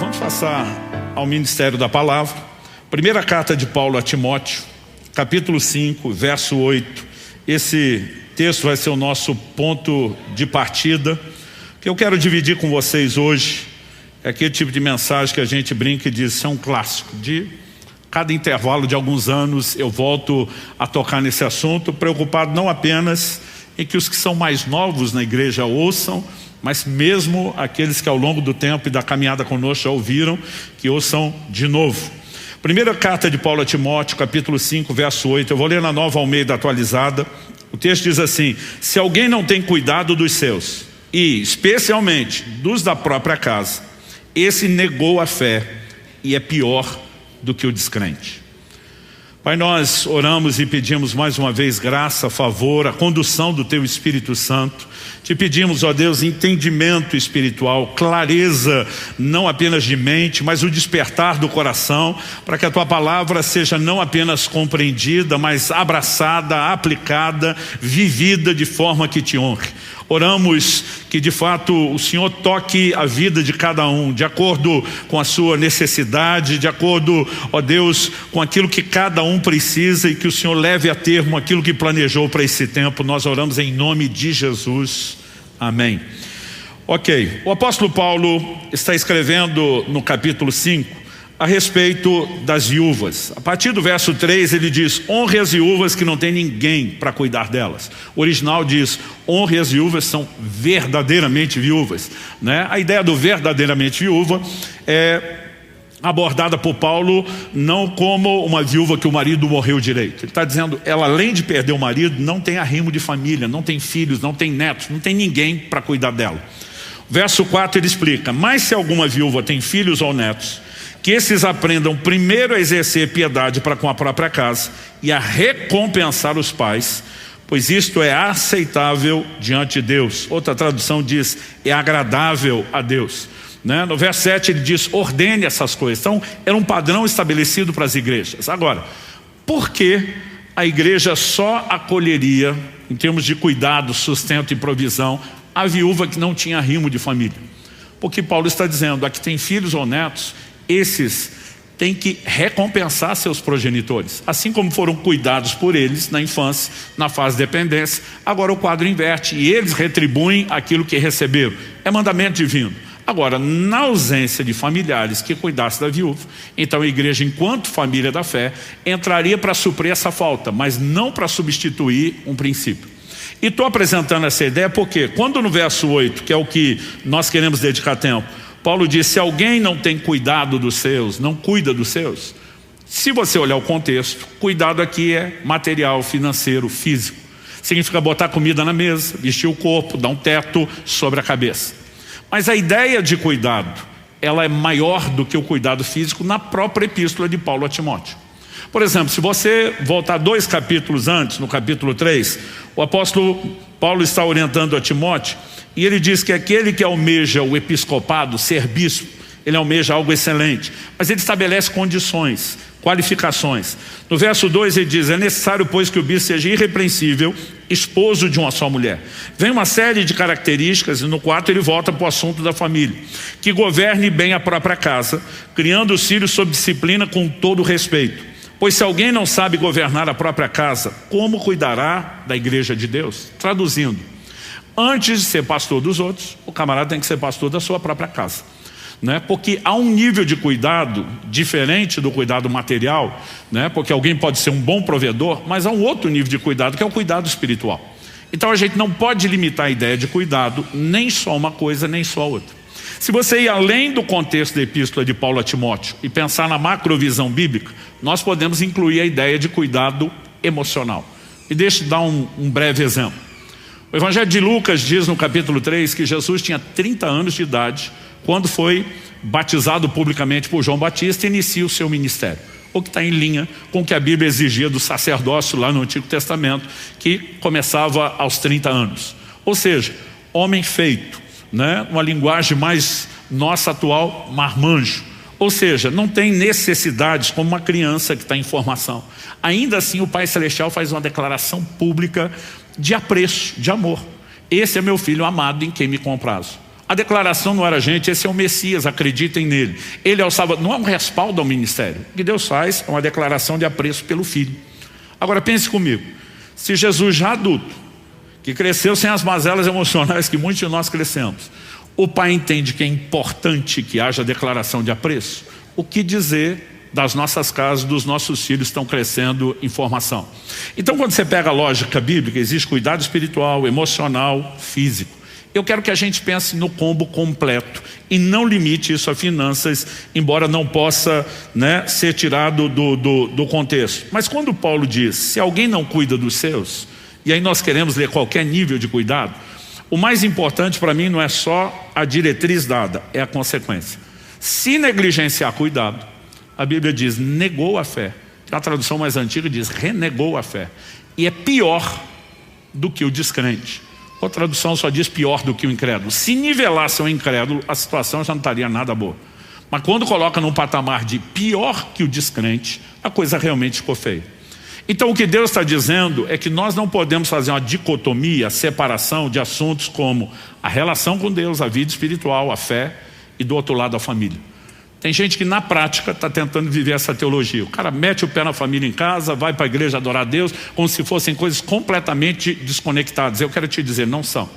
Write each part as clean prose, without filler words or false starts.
Vamos passar ao ministério da palavra. Primeira carta de Paulo a Timóteo, capítulo 5, verso 8. Esse texto vai ser o nosso ponto de partida. O que eu quero dividir com vocês hoje é aquele tipo de mensagem que a gente brinca e diz, isso é um clássico. De cada intervalo de alguns anos eu volto a tocar nesse assunto, preocupado não apenas em que os que são mais novos na igreja ouçam, mas mesmo aqueles que ao longo do tempo e da caminhada conosco já ouviram, que ouçam de novo. Primeira carta de Paulo a Timóteo, capítulo 5, verso 8, eu vou ler na Nova Almeida atualizada. O texto diz assim: se alguém não tem cuidado dos seus, e especialmente dos da própria casa, esse negou a fé e é pior do que o descrente. Pai, nós oramos e pedimos mais uma vez graça, favor, a condução do Teu Espírito Santo. Te pedimos, ó Deus, entendimento espiritual, clareza não apenas de mente, mas o despertar do coração, para que a Tua palavra seja não apenas compreendida, mas abraçada, aplicada, vivida de forma que Te honre. Oramos que de fato o Senhor toque a vida de cada um, de acordo com a sua necessidade, de acordo, ó Deus, com aquilo que cada um precisa, e que o Senhor leve a termo aquilo que planejou para esse tempo. Nós oramos em nome de Jesus. Amém. Ok, o apóstolo Paulo está escrevendo no capítulo 5 a respeito das viúvas. A partir do verso 3 ele diz: honre as viúvas que não tem ninguém para cuidar delas. O original diz: honre as viúvas, são verdadeiramente viúvas, né? A ideia do verdadeiramente viúva é abordada por Paulo não como uma viúva que o marido morreu direito. Ele está dizendo, ela além de perder o marido, não tem arrimo de família, não tem filhos, não tem netos, não tem ninguém para cuidar dela. Verso 4 ele explica: mas se alguma viúva tem filhos ou netos, que esses aprendam primeiro a exercer piedade para com a própria casa e a recompensar os pais, pois isto é aceitável diante de Deus. Outra tradução diz, é agradável a Deus, né? No verso 7 ele diz, ordene essas coisas. Então era um padrão estabelecido para as igrejas. Agora, por que a igreja só acolheria, em termos de cuidado, sustento e provisão, a viúva que não tinha arrimo de família? Porque Paulo está dizendo, a que tem filhos ou netos, esses têm que recompensar seus progenitores, assim como foram cuidados por eles na infância, na fase de dependência. Agora o quadro inverte e eles retribuem aquilo que receberam. É mandamento divino. Agora, na ausência de familiares que cuidassem da viúva, então a igreja, enquanto família da fé, entraria para suprir essa falta, mas não para substituir um princípio. E estou apresentando essa ideia porque quando no verso 8, que é o que nós queremos dedicar tempo, Paulo diz, se alguém não tem cuidado dos seus, não cuida dos seus. Se você olhar o contexto, cuidado aqui é material, financeiro, físico. Significa botar comida na mesa, vestir o corpo, dar um teto sobre a cabeça. Mas a ideia de cuidado, ela é maior do que o cuidado físico na própria epístola de Paulo a Timóteo. Por exemplo, se você voltar 2 capítulos antes, no capítulo 3, o apóstolo Paulo está orientando a Timóteo, e ele diz que aquele que almeja o episcopado, ser bispo, ele almeja algo excelente, mas ele estabelece condições, qualificações. No verso 2 ele diz, é necessário pois que o bispo seja irrepreensível, esposo de uma só mulher. Vem uma série de características, e no 4 ele volta para o assunto da família, que governe bem a própria casa, criando os filhos sob disciplina com todo respeito. Pois se alguém não sabe governar a própria casa, como cuidará da igreja de Deus? Traduzindo, antes de ser pastor dos outros, o camarada tem que ser pastor da sua própria casa, né? Porque há um nível de cuidado diferente do cuidado material, né? Porque alguém pode ser um bom provedor, mas há um outro nível de cuidado, que é o cuidado espiritual. Então a gente não pode limitar a ideia de cuidado, nem só uma coisa, nem só outra. Se você ir além do contexto da epístola de Paulo a Timóteo e pensar na macrovisão bíblica, nós podemos incluir a ideia de cuidado emocional. E deixa eu dar um breve exemplo. O Evangelho de Lucas diz no capítulo 3 que Jesus tinha 30 anos de idade quando foi batizado publicamente por João Batista e inicia o seu ministério. O que está em linha com o que a Bíblia exigia do sacerdócio lá no Antigo Testamento, que começava aos 30 anos. Ou seja, homem feito, né? Uma linguagem mais nossa atual, marmanjo. Ou seja, não tem necessidades como uma criança que está em formação. Ainda assim o Pai Celestial faz uma declaração pública de apreço, de amor. Esse é meu filho amado em quem me comprazo. A declaração não era, gente, esse é o Messias, acreditem nele. Ele é o Salvador. Não é um respaldo ao ministério. O que Deus faz é uma declaração de apreço pelo Filho. Agora pense comigo, se Jesus já adulto, que cresceu sem as mazelas emocionais que muitos de nós crescemos, o pai entende que é importante que haja declaração de apreço, o que dizer das nossas casas, dos nossos filhos estão crescendo em formação? Então, quando você pega a lógica bíblica, existe cuidado espiritual, emocional, físico. Eu quero que a gente pense no combo completo e não limite isso a finanças, embora não possa, ser tirado do contexto. Mas quando Paulo diz, se alguém não cuida dos seus, e aí nós queremos ler qualquer nível de cuidado, o mais importante para mim não é só a diretriz dada, é a consequência. Se negligenciar cuidado, a Bíblia diz, negou a fé. A tradução mais antiga diz, renegou a fé. E é pior do que o descrente. A tradução só diz pior do que o incrédulo. Se nivelasse o incrédulo, a situação já não estaria nada boa. Mas quando coloca num patamar de pior que o descrente, a coisa realmente ficou feia. Então o que Deus está dizendo é que nós não podemos fazer uma dicotomia, separação de assuntos como a relação com Deus, a vida espiritual, a fé e do outro lado a família. Tem gente que na prática está tentando viver essa teologia. O cara mete o pé na família em casa, vai para a igreja adorar a Deus, como se fossem coisas completamente desconectadas. Eu quero te dizer, não são.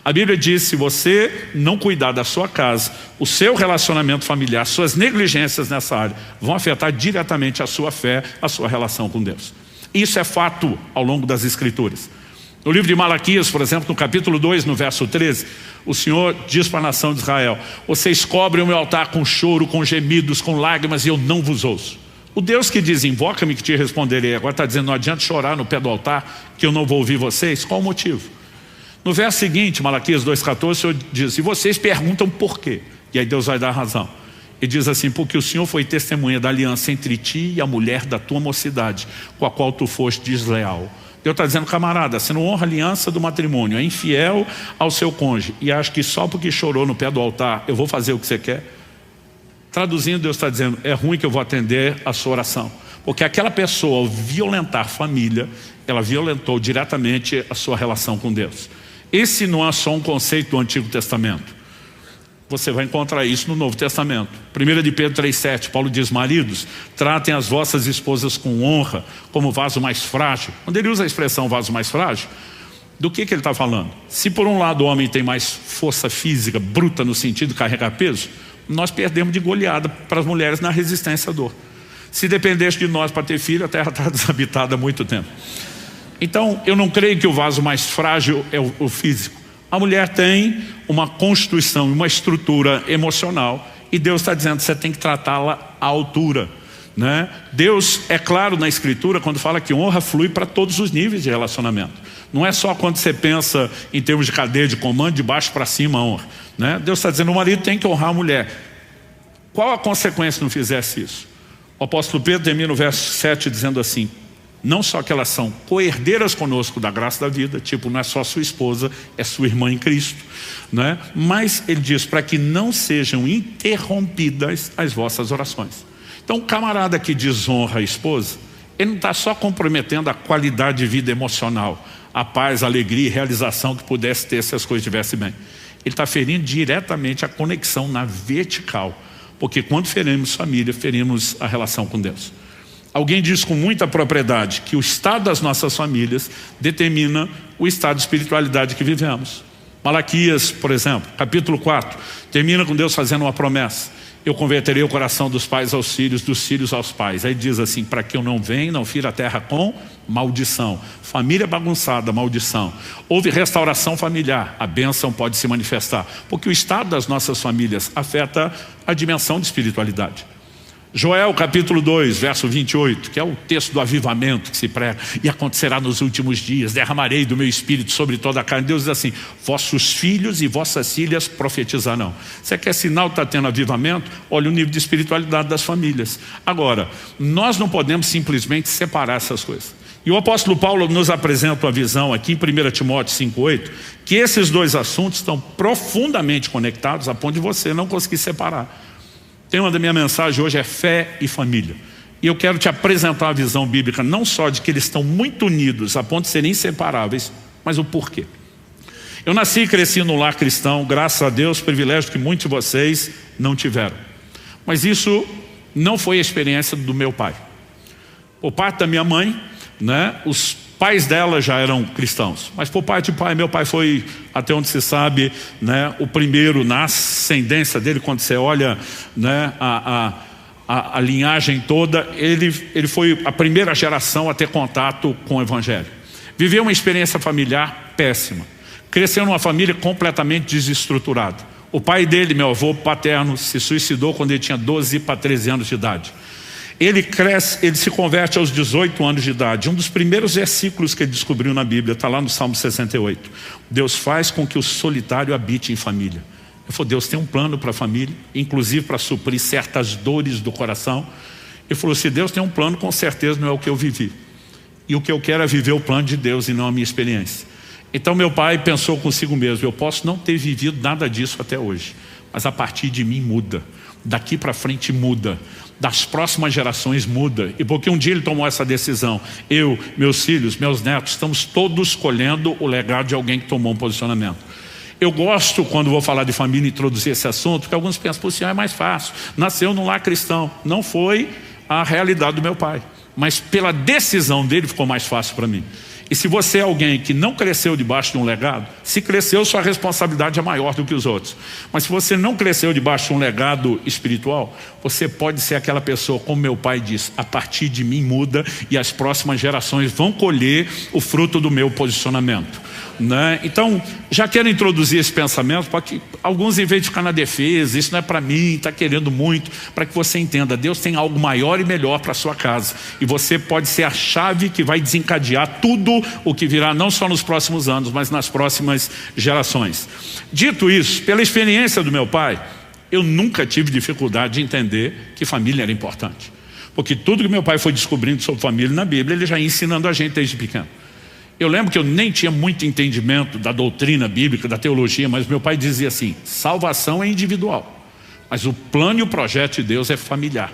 A Bíblia diz, se você não cuidar da sua casa, o seu relacionamento familiar, suas negligências nessa área, vão afetar diretamente a sua fé, a sua relação com Deus. Isso é fato ao longo das Escrituras. No livro de Malaquias, por exemplo, no capítulo 2, no verso 13, o Senhor diz para a nação de Israel, vocês cobrem o meu altar com choro, com gemidos, com lágrimas, e eu não vos ouço. O Deus que diz, invoca-me que te responderei, agora está dizendo, não adianta chorar no pé do altar, que eu não vou ouvir vocês. Qual o motivo? No verso seguinte, Malaquias 2,14, o Senhor diz, e vocês perguntam por quê? E aí Deus vai dar a razão. E diz assim, porque o Senhor foi testemunha da aliança entre ti e a mulher da tua mocidade, com a qual tu foste desleal. Deus está dizendo, camarada, você não honra a aliança do matrimônio, é infiel ao seu cônjuge e acha que só porque chorou no pé do altar eu vou fazer o que você quer? Traduzindo, Deus está dizendo, é ruim que eu vou atender a sua oração. Porque aquela pessoa, ao violentar família, ela violentou diretamente a sua relação com Deus. Esse não é só um conceito do Antigo Testamento. Você vai encontrar isso no Novo Testamento. 1 de Pedro 3,7, Paulo diz, maridos, tratem as vossas esposas com honra, como vaso mais frágil. Quando ele usa a expressão vaso mais frágil, do que ele está falando? Se por um lado o homem tem mais força física, bruta no sentido de carregar peso, nós perdemos de goleada para as mulheres na resistência à dor. Se dependesse de nós para ter filho, a terra está desabitada há muito tempo. Então, eu não creio que o vaso mais frágil é o físico. A mulher tem uma constituição, uma estrutura emocional e Deus está dizendo que você tem que tratá-la à altura, Deus é claro na Escritura quando fala que honra flui para todos os níveis de relacionamento. Não é só quando você pensa em termos de cadeia de comando, de baixo para cima a honra, Deus está dizendo que o marido tem que honrar a mulher. Qual a consequência se não fizesse isso? O apóstolo Pedro termina o verso 7 dizendo assim, não só que elas são co-herdeiras conosco da graça da vida, tipo, não é só sua esposa, é sua irmã em Cristo, mas ele diz, para que não sejam interrompidas as vossas orações. Então, o camarada que desonra a esposa, ele não está só comprometendo a qualidade de vida emocional, a paz, a alegria e realização que pudesse ter se as coisas estivessem bem. Ele está ferindo diretamente a conexão na vertical, porque quando ferimos família, ferimos a relação com Deus. Alguém diz com muita propriedade que o estado das nossas famílias determina o estado de espiritualidade que vivemos. Malaquias, por exemplo, capítulo 4, termina com Deus fazendo uma promessa. Eu converterei o coração dos pais aos filhos, dos filhos aos pais. Aí diz assim, para que eu não venha, não fira a terra com maldição. Família bagunçada, maldição. Houve restauração familiar, a bênção pode se manifestar. Porque o estado das nossas famílias afeta a dimensão de espiritualidade. Joel capítulo 2, verso 28, que é o texto do avivamento que se prega. E acontecerá nos últimos dias, derramarei do meu espírito sobre toda a carne. Deus diz assim, vossos filhos e vossas filhas profetizarão. Você quer sinal que está tendo avivamento? Olha o nível de espiritualidade das famílias. Agora, nós não podemos simplesmente separar essas coisas. E o apóstolo Paulo nos apresenta uma visão aqui em 1 Timóteo 5,8, que esses dois assuntos estão profundamente conectados a ponto de você não conseguir separar. O tema da minha mensagem hoje é fé e família. E eu quero te apresentar a visão bíblica, não só de que eles estão muito unidos a ponto de serem inseparáveis, mas o porquê. Eu nasci e cresci no lar cristão, graças a Deus, privilégio que muitos de vocês não tiveram. Mas isso não foi a experiência do meu pai. Por parte da minha mãe, né, os pais dela já eram cristãos. Mas por parte de pai, meu pai foi, até onde se sabe, né, o primeiro na ascendência dele, quando você olha, né, a linhagem toda, ele foi a primeira geração a ter contato com o Evangelho. Viveu uma experiência familiar péssima. Cresceu numa família completamente desestruturada. O pai dele, meu avô paterno, se suicidou quando ele tinha 12 para 13 anos de idade. Ele se converte aos 18 anos de idade. Um dos primeiros versículos que ele descobriu na Bíblia está lá no Salmo 68. Deus faz com que o solitário habite em família. Ele falou, Deus tem um plano para a família, inclusive para suprir certas dores do coração. Ele falou, se Deus tem um plano, com certeza não é o que eu vivi. E o que eu quero é viver o plano de Deus e não a minha experiência. Então meu pai pensou consigo mesmo, eu posso não ter vivido nada disso até hoje, mas a partir de mim muda. Daqui para frente muda. Das próximas gerações muda. E porque um dia ele tomou essa decisão, eu, meus filhos, meus netos, estamos todos colhendo o legado de alguém que tomou um posicionamento. Eu gosto, quando vou falar de família, introduzir esse assunto, porque alguns pensam, pô, é mais fácil, nasceu num lar cristão. Não foi a realidade do meu pai, mas pela decisão dele ficou mais fácil para mim. E se você é alguém que não cresceu debaixo de um legado, se cresceu, sua responsabilidade é maior do que os outros. Mas se você não cresceu debaixo de um legado espiritual, você pode ser aquela pessoa, como meu pai diz, a partir de mim muda e as próximas gerações vão colher o fruto do meu posicionamento. Né? Então, já quero introduzir esse pensamento para que alguns, em vez de ficar na defesa, isso não é para mim, está querendo muito, para que você entenda, Deus tem algo maior e melhor para a sua casa, e você pode ser a chave que vai desencadear tudo o que virá, não só nos próximos anos, mas nas próximas gerações. Dito isso, pela experiência do meu pai, eu nunca tive dificuldade de entender que família era importante, porque tudo que meu pai foi descobrindo sobre família na Bíblia, ele já ia ensinando a gente desde pequeno. Eu lembro que eu nem tinha muito entendimento da doutrina bíblica, da teologia, mas meu pai dizia assim, salvação é individual, mas o plano e o projeto de Deus é familiar.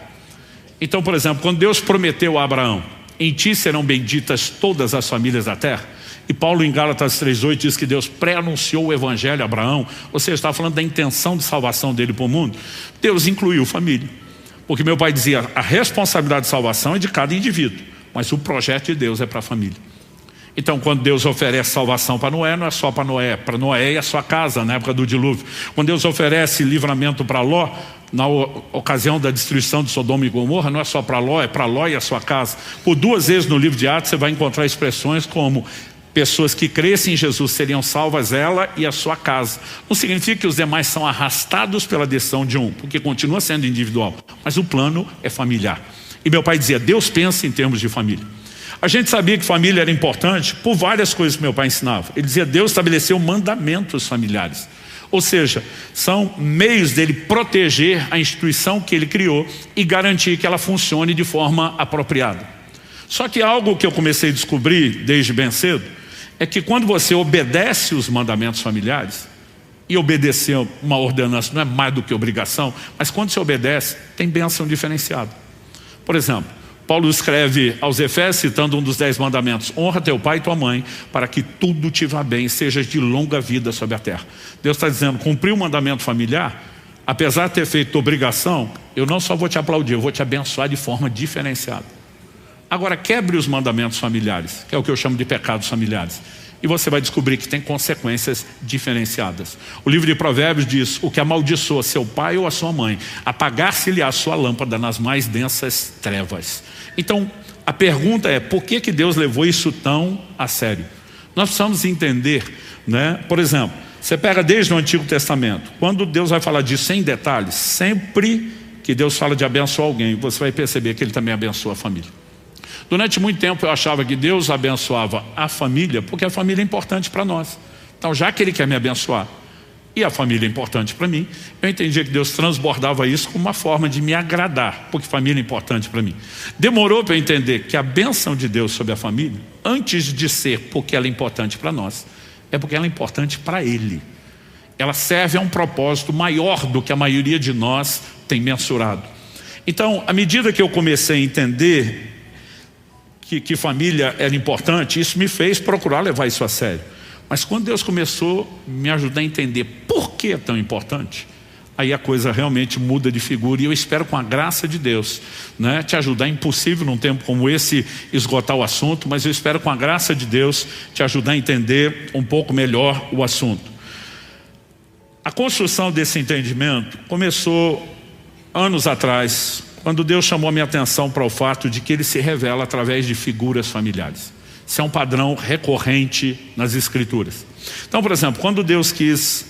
Então, por exemplo, quando Deus prometeu a Abraão, em ti serão benditas todas as famílias da terra, e Paulo em Gálatas 3:8 diz que Deus pré-anunciou o evangelho a Abraão, ou seja, está falando da intenção de salvação dele para o mundo, Deus incluiu família. Porque meu pai dizia, a responsabilidade de salvação é de cada indivíduo, mas o projeto de Deus é para a família. Então, quando Deus oferece salvação para Noé, não é só para Noé e a sua casa, na época do dilúvio. Quando Deus oferece livramento para Ló, na ocasião da destruição de Sodoma e Gomorra, não é só para Ló, é para Ló e a sua casa. Por 2 vezes no livro de Atos, você vai encontrar expressões como pessoas que crescem em Jesus seriam salvas, ela e a sua casa. Não significa que os demais são arrastados pela decisão de um, porque continua sendo individual, mas o plano é familiar. E meu pai dizia, Deus pensa em termos de família. A gente sabia que família era importante por várias coisas que meu pai ensinava. Ele dizia, Deus estabeleceu mandamentos familiares. Ou seja, são meios dele proteger a instituição que ele criou e garantir que ela funcione de forma apropriada. Só que algo que eu comecei a descobrir desde bem cedo é que quando você obedece os mandamentos familiares, e obedecer uma ordenança não é mais do que obrigação, mas quando você obedece, tem bênção diferenciada. Por exemplo, Paulo escreve aos Efésios, citando um dos 10 mandamentos, honra teu pai e tua mãe, para que tudo te vá bem, sejas de longa vida sobre a terra. Deus está dizendo, cumprir o mandamento familiar, apesar de ter feito obrigação, eu não só vou te aplaudir, eu vou te abençoar de forma diferenciada. Agora quebre os mandamentos familiares, que é o que eu chamo de pecados familiares, e você vai descobrir que tem consequências diferenciadas. O livro de Provérbios diz, o que amaldiçoa seu pai ou a sua mãe, apagar-se-lhe a sua lâmpada nas mais densas trevas. Então, a pergunta é, por que Deus levou isso tão a sério? Nós precisamos entender, né? Por exemplo, você pega desde o Antigo Testamento, quando Deus vai falar disso em detalhes, sempre que Deus fala de abençoar alguém, você vai perceber que Ele também abençoa a família. Durante muito tempo eu achava que Deus abençoava a família, porque a família é importante para nós. Então, já que Ele quer me abençoar, e a família é importante para mim, eu entendia que Deus transbordava isso como uma forma de me agradar, porque família é importante para mim. Demorou para eu entender que a bênção de Deus sobre a família, antes de ser porque ela é importante para nós, é porque ela é importante para Ele. Ela serve a um propósito maior do que a maioria de nós tem mensurado. Então, à medida que eu comecei a entender que família era importante, isso me fez procurar levar isso a sério. Mas quando Deus começou a me ajudar a entender por que é tão importante, aí a coisa realmente muda de figura. E eu espero, com a graça de Deus, né, te ajudar. É impossível num tempo como esse esgotar o assunto, mas eu espero, com a graça de Deus, te ajudar a entender um pouco melhor o assunto. A construção desse entendimento começou anos atrás, quando Deus chamou a minha atenção para o fato de que Ele se revela através de figuras familiares. Isso é um padrão recorrente nas Escrituras. Então, por exemplo, quando Deus quis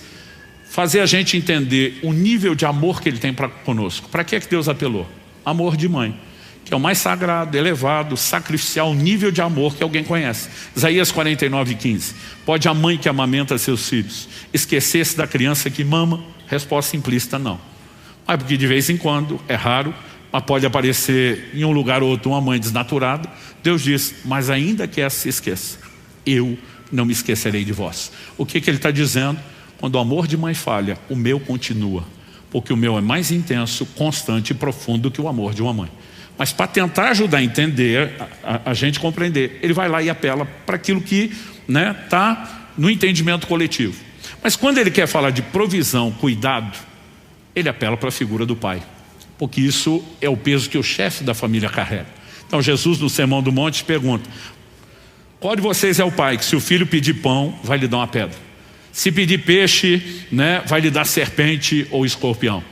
fazer a gente entender o nível de amor que Ele tem conosco, para que é que Deus apelou? Amor de mãe, que é o mais sagrado, elevado, sacrificial nível de amor que alguém conhece. Isaías 49:15. Pode a mãe que amamenta seus filhos esquecer-se da criança que mama? Resposta implícita: não. Mas porque de vez em quando, é raro, mas pode aparecer em um lugar ou outro uma mãe desnaturada. Deus diz: mas ainda que essa se esqueça, eu não me esquecerei de vós. O que Ele está dizendo? Quando o amor de mãe falha, o meu continua, porque o meu é mais intenso, constante e profundo do que o amor de uma mãe. Mas para tentar ajudar a entender, a gente compreender, Ele vai lá e apela para aquilo que está no entendimento coletivo. Mas quando Ele quer falar de provisão, cuidado, Ele apela para a figura do pai, porque isso é o peso que o chefe da família carrega. Então Jesus, no Sermão do Monte, pergunta: qual de vocês é o pai que, se o filho pedir pão, vai lhe dar uma pedra? Se pedir peixe, vai lhe dar serpente ou escorpião?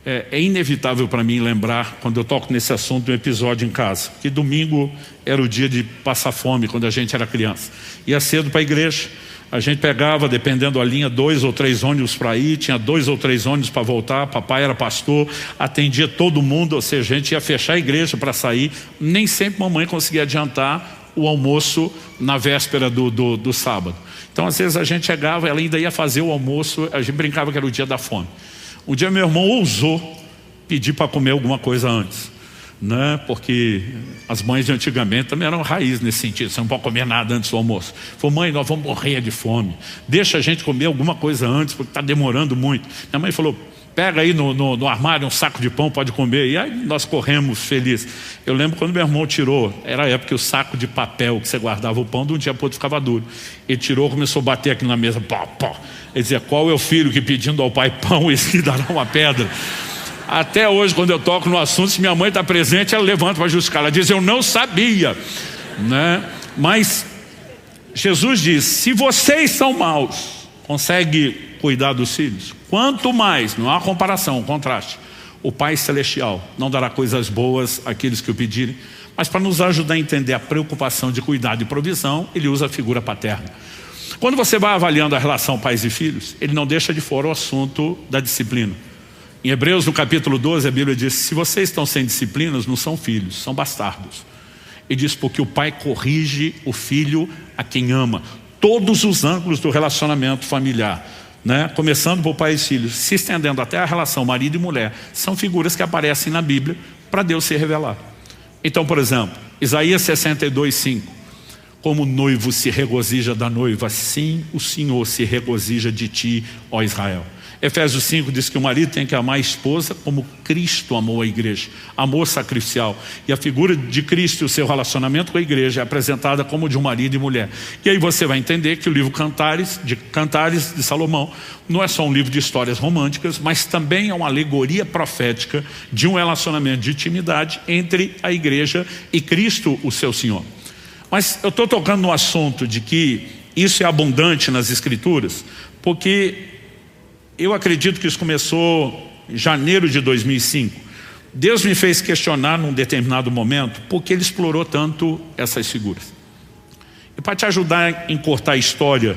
É inevitável para mim lembrar, quando eu toco nesse assunto, um episódio em casa, que domingo era o dia de passar fome, quando a gente era criança. Ia cedo para a igreja, a gente pegava, dependendo da linha, 2 ou 3 ônibus para ir, tinha 2 ou 3 ônibus para voltar. Papai era pastor, atendia todo mundo, ou seja, a gente ia fechar a igreja para sair. Nem sempre mamãe conseguia adiantar o almoço na véspera do sábado. Então, às vezes a gente chegava, ela ainda ia fazer o almoço, a gente brincava que era o dia da fome. Um dia meu irmão ousou pedir para comer alguma coisa antes, porque as mães de antigamente também eram raiz nesse sentido: você não pode comer nada antes do almoço. Falou: mãe, nós vamos morrer de fome, deixa a gente comer alguma coisa antes, porque está demorando muito. Minha mãe falou: pega aí no armário um saco de pão, pode comer. E aí nós corremos felizes. Eu lembro quando meu irmão tirou, era a época que o saco de papel que você guardava o pão, de um dia para outro ficava duro. Ele tirou, começou a bater aqui na mesa, pá, pá. Ele dizia: qual é o filho que, pedindo ao pai pão, esse lhe dará uma pedra? Até hoje, quando eu toco no assunto, se minha mãe está presente, ela levanta para justificar. Ela diz: eu não sabia, Mas Jesus diz: se vocês são maus, consegue cuidar dos filhos? Quanto mais, não há comparação, contraste, o Pai Celestial não dará coisas boas àqueles que o pedirem. Mas para nos ajudar a entender a preocupação de cuidado e provisão, Ele usa a figura paterna. Quando você vai avaliando a relação pais e filhos, Ele não deixa de fora o assunto da disciplina. Em Hebreus, no capítulo 12, a Bíblia diz: se vocês estão sem disciplinas, não são filhos, são bastardos. E diz: porque o pai corrige o filho a quem ama. Todos os ângulos do relacionamento familiar, começando por pai e filhos, se estendendo até a relação marido e mulher, são figuras que aparecem na Bíblia para Deus se revelar. Então, por exemplo, Isaías 62:5. Como o noivo se regozija da noiva, assim o Senhor se regozija de ti, ó Israel. Efésios 5 diz que o marido tem que amar a esposa como Cristo amou a igreja, amor sacrificial. E a figura de Cristo e o seu relacionamento com a igreja é apresentada como de um marido e mulher. E aí você vai entender que o livro Cantares de Salomão não é só um livro de histórias românticas, mas também é uma alegoria profética de um relacionamento de intimidade entre a igreja e Cristo, o seu Senhor. Mas eu estou tocando no assunto de que isso é abundante nas Escrituras, porque eu acredito que isso começou em janeiro de 2005. Deus me fez questionar num determinado momento por que Ele explorou tanto essas figuras. E para te ajudar a encurtar a história,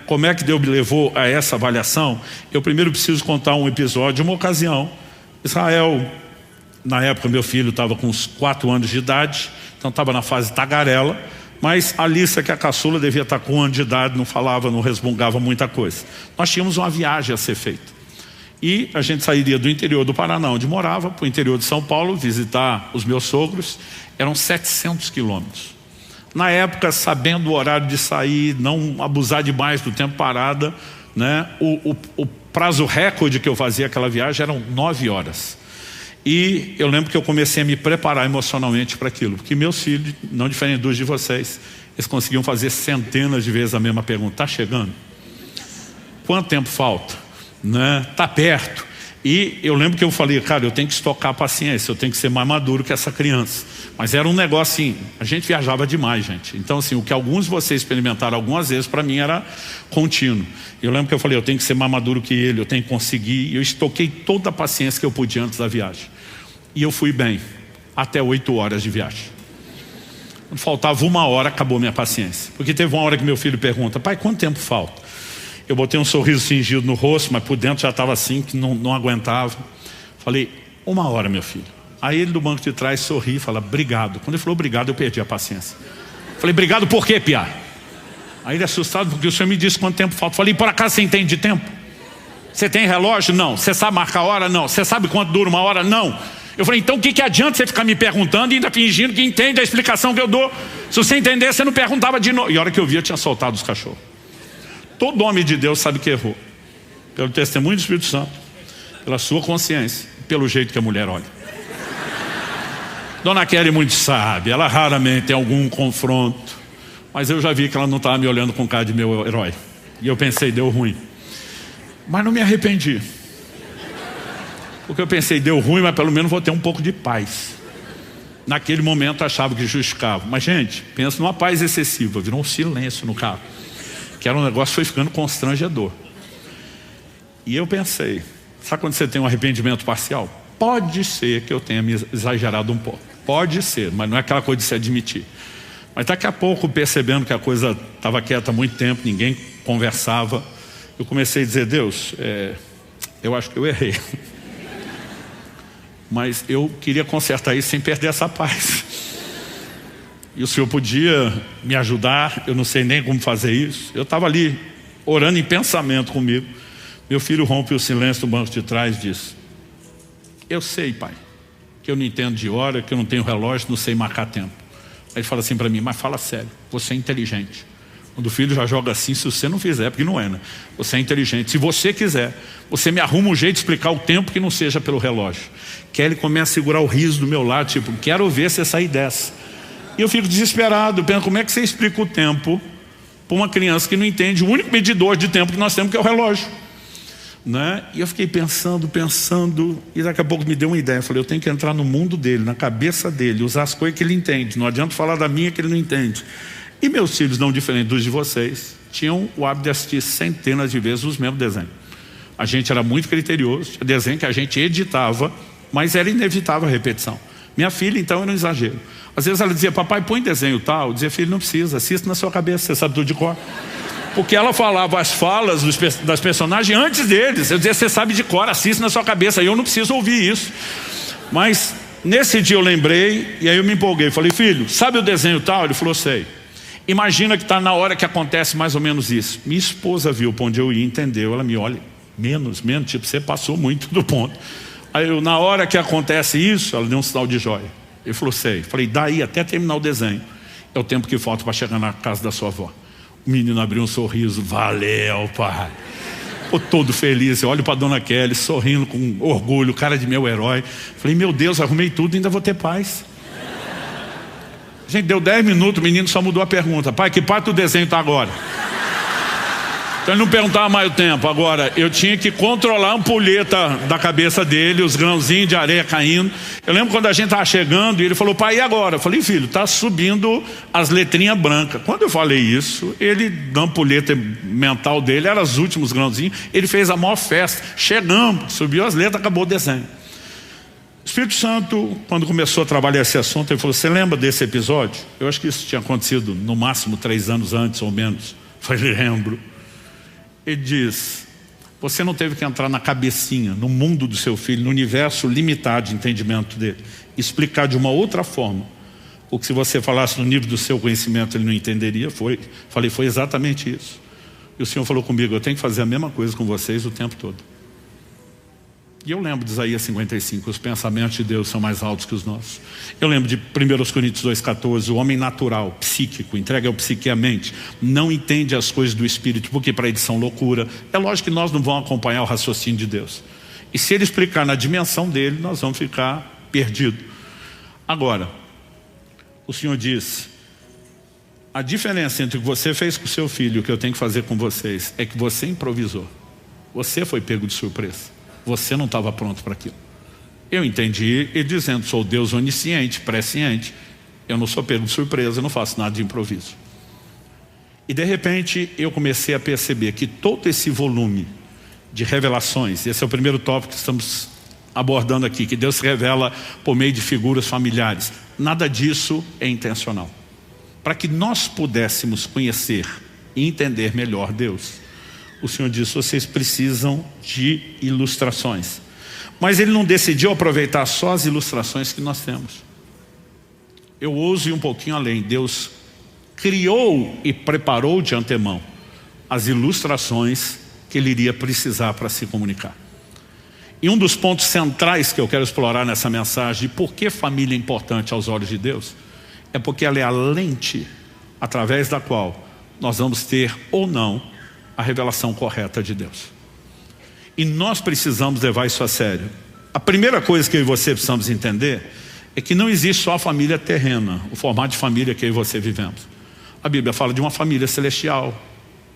como é que Deus me levou a essa avaliação, eu primeiro preciso contar um episódio, uma ocasião. Israel, na época meu filho estava com uns 4 anos de idade, então estava na fase tagarela, mas a Alissa, que é a caçula, devia estar com 1 ano de idade, não falava, não resmungava muita coisa. Nós tínhamos uma viagem a ser feita. E a gente sairia do interior do Paraná, onde morava, para o interior de São Paulo, visitar os meus sogros. Eram 700 quilômetros. Na época, sabendo o horário de sair, não abusar demais do tempo parada, o prazo recorde que eu fazia aquela viagem eram 9 horas. E eu lembro que eu comecei a me preparar emocionalmente para aquilo, porque meus filhos, não diferente dos de vocês, eles conseguiam fazer centenas de vezes a mesma pergunta. Está chegando? Quanto tempo falta? Né? Está perto? E eu lembro que eu falei, cara, eu tenho que estocar a paciência, eu tenho que ser mais maduro que essa criança. Mas era um negócio assim, a gente viajava demais, gente. Então assim, o que alguns de vocês experimentaram algumas vezes, para mim era contínuo. Eu lembro que eu falei, eu tenho que ser mais maduro que ele, eu tenho que conseguir. E eu estoquei toda a paciência que eu podia antes da viagem. E eu fui bem, até 8 horas de viagem. Quando faltava 1 hora, acabou minha paciência. Porque teve uma hora que meu filho pergunta, pai, quanto tempo falta? Eu botei um sorriso fingido no rosto, mas por dentro já estava assim, que não aguentava. Falei, 1 hora, meu filho. Aí ele do banco de trás sorri e fala, obrigado. Quando ele falou obrigado, eu perdi a paciência. Falei, obrigado por quê, piá? Aí ele assustado, porque o senhor me disse quanto tempo falta. Falei, por acaso você entende de tempo? Você tem relógio? Não. Você sabe marcar a hora? Não. Você sabe quanto dura 1 hora? Não. Eu falei, então o que adianta você ficar me perguntando e ainda fingindo que entende a explicação que eu dou? Se você entender, você não perguntava de novo. E a hora que eu vi, eu tinha soltado os cachorros. Todo homem de Deus sabe que errou. Pelo testemunho do Espírito Santo, pela sua consciência, pelo jeito que a mulher olha. Dona Kelly muito sabe, ela raramente tem algum confronto. Mas eu já vi que ela não estava me olhando com cara de meu herói. E eu pensei, deu ruim. Mas não me arrependi. Porque eu pensei, deu ruim, mas pelo menos vou ter um pouco de paz. Naquele momento achava que justificava. Mas gente, pensa numa paz excessiva, virou um silêncio no carro. Que era um negócio que foi ficando constrangedor. E eu pensei, sabe quando você tem um arrependimento parcial? Pode ser que eu tenha me exagerado um pouco. Pode ser, mas não é aquela coisa de se admitir. Mas daqui a pouco, percebendo que a coisa estava quieta há muito tempo, ninguém conversava, eu comecei a dizer, Deus, eu acho que eu errei. Mas eu queria consertar isso sem perder essa paz. E o Senhor podia me ajudar, eu não sei nem como fazer isso. Eu estava ali, orando em pensamento comigo. Meu filho rompe o silêncio do banco de trás e diz, eu sei, pai, que eu não entendo de hora, que eu não tenho relógio, não sei marcar tempo. Aí ele fala assim para mim, mas fala sério, você é inteligente. Quando o filho já joga assim, se você não fizer, porque não é, né? Você é inteligente. Se você quiser, você me arruma um jeito de explicar o tempo que não seja pelo relógio. Kelly começa a segurar o riso do meu lado, tipo, quero ver você sair dessa. E eu fico desesperado, penso, como é que você explica o tempo para uma criança que não entende o único medidor de tempo que nós temos, que é o relógio, né? E eu fiquei pensando, e daqui a pouco me deu uma ideia. Eu falei, eu tenho que entrar no mundo dele, na cabeça dele, usar as coisas que ele entende. Não adianta falar da minha que ele não entende. E meus filhos, não diferente dos de vocês, tinham o hábito de assistir centenas de vezes os mesmos desenhos. A gente era muito criterioso, tinha desenho que a gente editava, mas era inevitável a repetição. Minha filha, então, era um exagero. Às vezes ela dizia, papai, põe desenho tal. Eu dizia, filho, não precisa, assista na sua cabeça, você sabe tudo de cor. Porque ela falava as falas das personagens antes deles. Eu dizia, você sabe de cor, assista na sua cabeça. E eu não preciso ouvir isso. Mas nesse dia eu lembrei, e aí eu me empolguei. Falei, filho, sabe o desenho tal? Ele falou, sei. Imagina que está na hora que acontece mais ou menos isso. Minha esposa viu para onde eu ia, entendeu. Ela me olha, menos, tipo, você passou muito do ponto. Aí eu, na hora que acontece isso, ela deu um sinal de joia. Ele falou, sei. Falei, daí até terminar o desenho, é o tempo que falta para chegar na casa da sua avó. O menino abriu um sorriso, valeu, pai. Ficou todo feliz. Eu olho para a dona Kelly, sorrindo com orgulho, cara de meu herói. Falei, meu Deus, arrumei tudo e ainda vou ter paz. Gente, deu 10 minutos, o menino só mudou a pergunta. Pai, que parte do desenho está agora? Então ele não perguntava mais o tempo. Agora, eu tinha que controlar a ampulheta da cabeça dele, os grãozinhos de areia caindo. Eu lembro quando a gente estava chegando e ele falou, pai, e agora? Eu falei, filho, está subindo as letrinhas brancas. Quando eu falei isso, ele, da ampulheta mental dele, eram os últimos grãozinhos. Ele fez a maior festa. Chegamos, subiu as letras, acabou o desenho. O Espírito Santo, quando começou a trabalhar esse assunto, ele falou, você lembra desse episódio? Eu acho que isso tinha acontecido no máximo 3 anos antes ou menos. Eu falei, lembro. Ele diz, você não teve que entrar na cabecinha, no mundo do seu filho, no universo limitado de entendimento dele, explicar de uma outra forma o que se você falasse no nível do seu conhecimento ele não entenderia. Falei, foi exatamente isso. E o Senhor falou comigo, eu tenho que fazer a mesma coisa com vocês o tempo todo. E eu lembro de Isaías 55, os pensamentos de Deus são mais altos que os nossos. Eu lembro de 1 Coríntios 2,14, o homem natural, psíquico, entregue ao psique a mente, não entende as coisas do Espírito, porque para ele são loucura. É lógico que nós não vamos acompanhar o raciocínio de Deus. E se ele explicar na dimensão dele, nós vamos ficar perdidos. Agora, o Senhor diz, A diferença entre o que você fez com o seu filho e o que eu tenho que fazer com vocês é que você improvisou. Você foi pego de surpresa. Você não estava pronto para aquilo. Eu entendi ele dizendo, sou Deus onisciente, presciente. Eu não sou pego de surpresa, eu não faço nada de improviso. E de repente eu comecei a perceber que todo esse volume de revelações, esse é o primeiro tópico que estamos abordando aqui, que Deus se revela por meio de figuras familiares. Nada disso é intencional. Para que nós pudéssemos conhecer e entender melhor Deus, o Senhor disse, vocês precisam de ilustrações. Mas Ele não decidiu aproveitar só as ilustrações que nós temos. Eu ouso ir um pouquinho além. Deus criou e preparou de antemão as ilustrações que Ele iria precisar para se comunicar. E um dos pontos centrais que eu quero explorar nessa mensagem de por que família é importante aos olhos de Deus, é porque ela é a lente através da qual nós vamos ter ou não a revelação correta de Deus. E nós precisamos levar isso a sério. A primeira coisa que eu e você precisamos entender é que não existe só a família terrena, o formato de família que eu e você vivemos. A Bíblia fala de uma família celestial,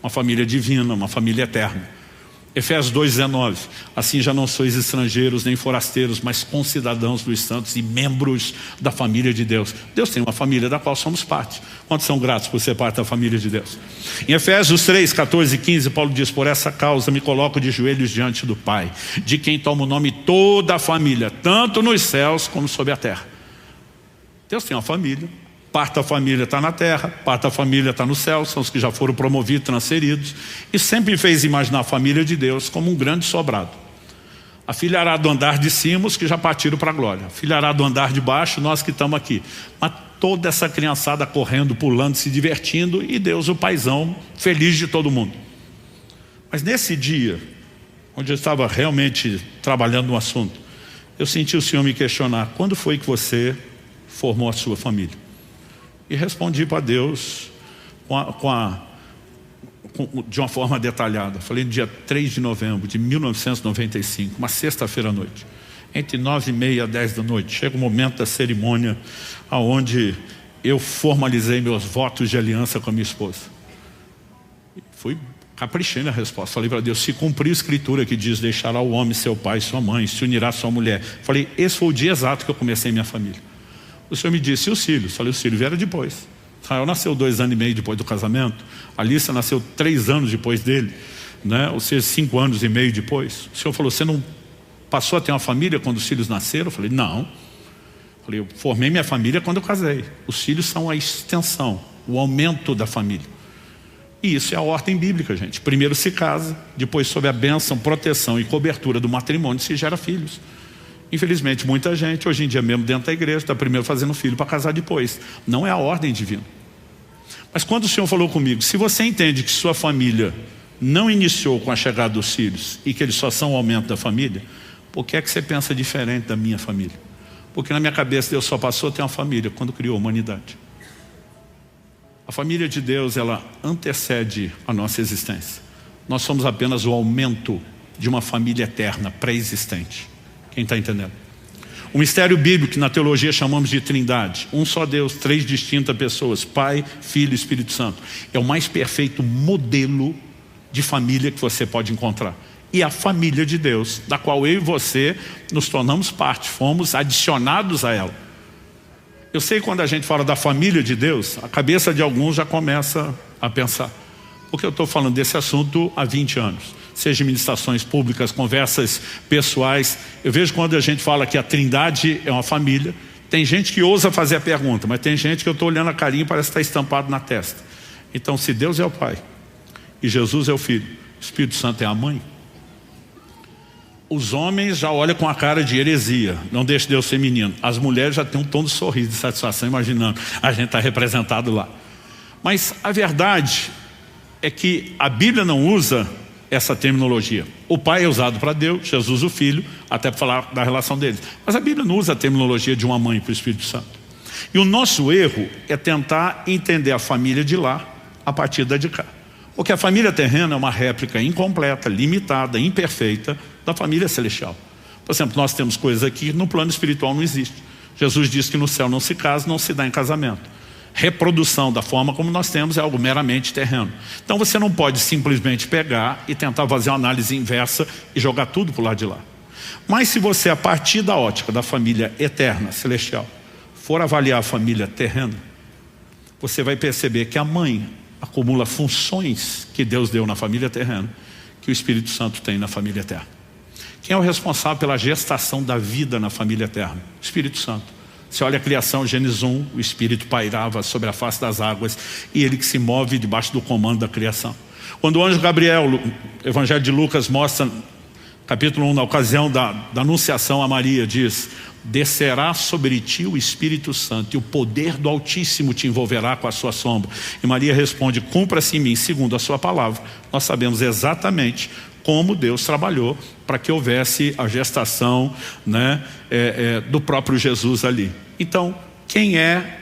uma família divina, uma família eterna. Efésios 2,19, assim já não sois estrangeiros nem forasteiros, mas concidadãos dos santos e membros da família de Deus. Deus tem uma família da qual somos parte. Quantos são gratos por ser parte da família de Deus? Em Efésios 3, 14 e 15, Paulo diz, por essa causa me coloco de joelhos diante do Pai, de quem toma o nome toda a família, tanto nos céus como sobre a terra. Deus tem uma família. Parte da família está na terra, parte da família está no céu, são os que já foram promovidos, transferidos. E sempre fez imaginar a família de Deus como um grande sobrado. A filharada do andar de cima, os que já partiram para a glória. A filharada do andar de baixo, nós que estamos aqui. Mas toda essa criançada correndo, pulando, se divertindo, e Deus, o paizão, feliz de todo mundo. Mas nesse dia, onde eu estava realmente trabalhando no assunto, eu senti o Senhor me questionar, quando foi que você formou a sua família? E respondi para Deus de uma forma detalhada. Falei no dia 3 de novembro de 1995, uma sexta-feira à noite. Entre 9h30 e 10 da noite. Chega o momento da cerimônia onde eu formalizei meus votos de aliança com a minha esposa. Fui caprichei na resposta. Falei para Deus, se cumprir a escritura que diz, deixará o homem seu pai e sua mãe, se unirá a sua mulher. Falei, esse foi o dia exato que eu comecei minha família. O Senhor me disse, e os filhos? Falei, os filhos vieram depois. Israel nasceu 2 anos e meio depois do casamento. Alissa nasceu 3 anos depois dele, né? Ou seja, 5 anos e meio depois. O Senhor falou, você não passou a ter uma família quando os filhos nasceram? Eu falei, não. Falei, eu formei minha família quando eu casei. Os filhos são a extensão, o aumento da família. E isso é a ordem bíblica, gente. Primeiro se casa, depois sob a bênção, proteção e cobertura do matrimônio se gera filhos. Infelizmente, muita gente, hoje em dia mesmo dentro da igreja, está primeiro fazendo filho para casar depois. Não é a ordem divina. Mas quando o Senhor falou comigo, se você entende que sua família não iniciou com a chegada dos filhos e que eles só são o aumento da família, por que é que você pensa diferente da minha família? Porque na minha cabeça Deus só passou a ter uma família quando criou a humanidade. A família de Deus, ela antecede a nossa existência. Nós somos apenas o aumento de uma família eterna, pré-existente. Quem está entendendo? O mistério bíblico que na teologia chamamos de trindade. Um só Deus, 3 distintas pessoas, Pai, Filho e Espírito Santo. É o mais perfeito modelo de família que você pode encontrar. E a família de Deus, da qual eu e você nos tornamos parte, fomos adicionados a ela. Eu sei que quando a gente fala da família de Deus, a cabeça de alguns já começa a pensar. Porque eu estou falando desse assunto há 20 anos. Seja ministrações públicas, conversas pessoais. Eu vejo quando a gente fala que a trindade é uma família, tem gente que ousa fazer a pergunta, mas tem gente que eu estou olhando a carinha e parece que está estampado na testa. Então, se Deus é o Pai, e Jesus é o Filho, o Espírito Santo é a mãe, os homens já olham com a cara de heresia, não deixe Deus ser menino. As mulheres já têm um tom de sorriso, de satisfação, imaginando, a gente está representado lá. Mas a verdade é que a Bíblia não usa essa terminologia. O Pai é usado para Deus, Jesus o Filho, até para falar da relação deles. Mas a Bíblia não usa a terminologia de uma mãe para o Espírito Santo. E o nosso erro é tentar entender a família de lá a partir da de cá. Porque a família terrena é uma réplica incompleta, limitada, imperfeita da família celestial. Por exemplo, nós temos coisas aqui no plano espiritual não existe. Jesus disse que no céu não se casa, não se dá em casamento. reprodução da forma como nós temos é algo meramente terreno. Então você não pode simplesmente pegar e tentar fazer uma análise inversa e jogar tudo para o lado de lá. Mas se você, a partir da ótica da família eterna, celestial, for avaliar a família terrena, você vai perceber que a mãe acumula funções que Deus deu na família terrena, que o Espírito Santo tem na família eterna. Quem é o responsável pela gestação da vida na família eterna? O Espírito Santo. Você olha a criação, Gênesis 1, o Espírito pairava sobre a face das águas e ele que se move debaixo do comando da criação. Quando o anjo Gabriel, o Evangelho de Lucas mostra, capítulo 1, na ocasião da anunciação a Maria, diz: descerá sobre ti o Espírito Santo e o poder do Altíssimo te envolverá com a sua sombra. E Maria responde: cumpra-se em mim segundo a sua palavra. Nós sabemos exatamente como Deus trabalhou para que houvesse a gestação, né, do próprio Jesus ali. Então, quem é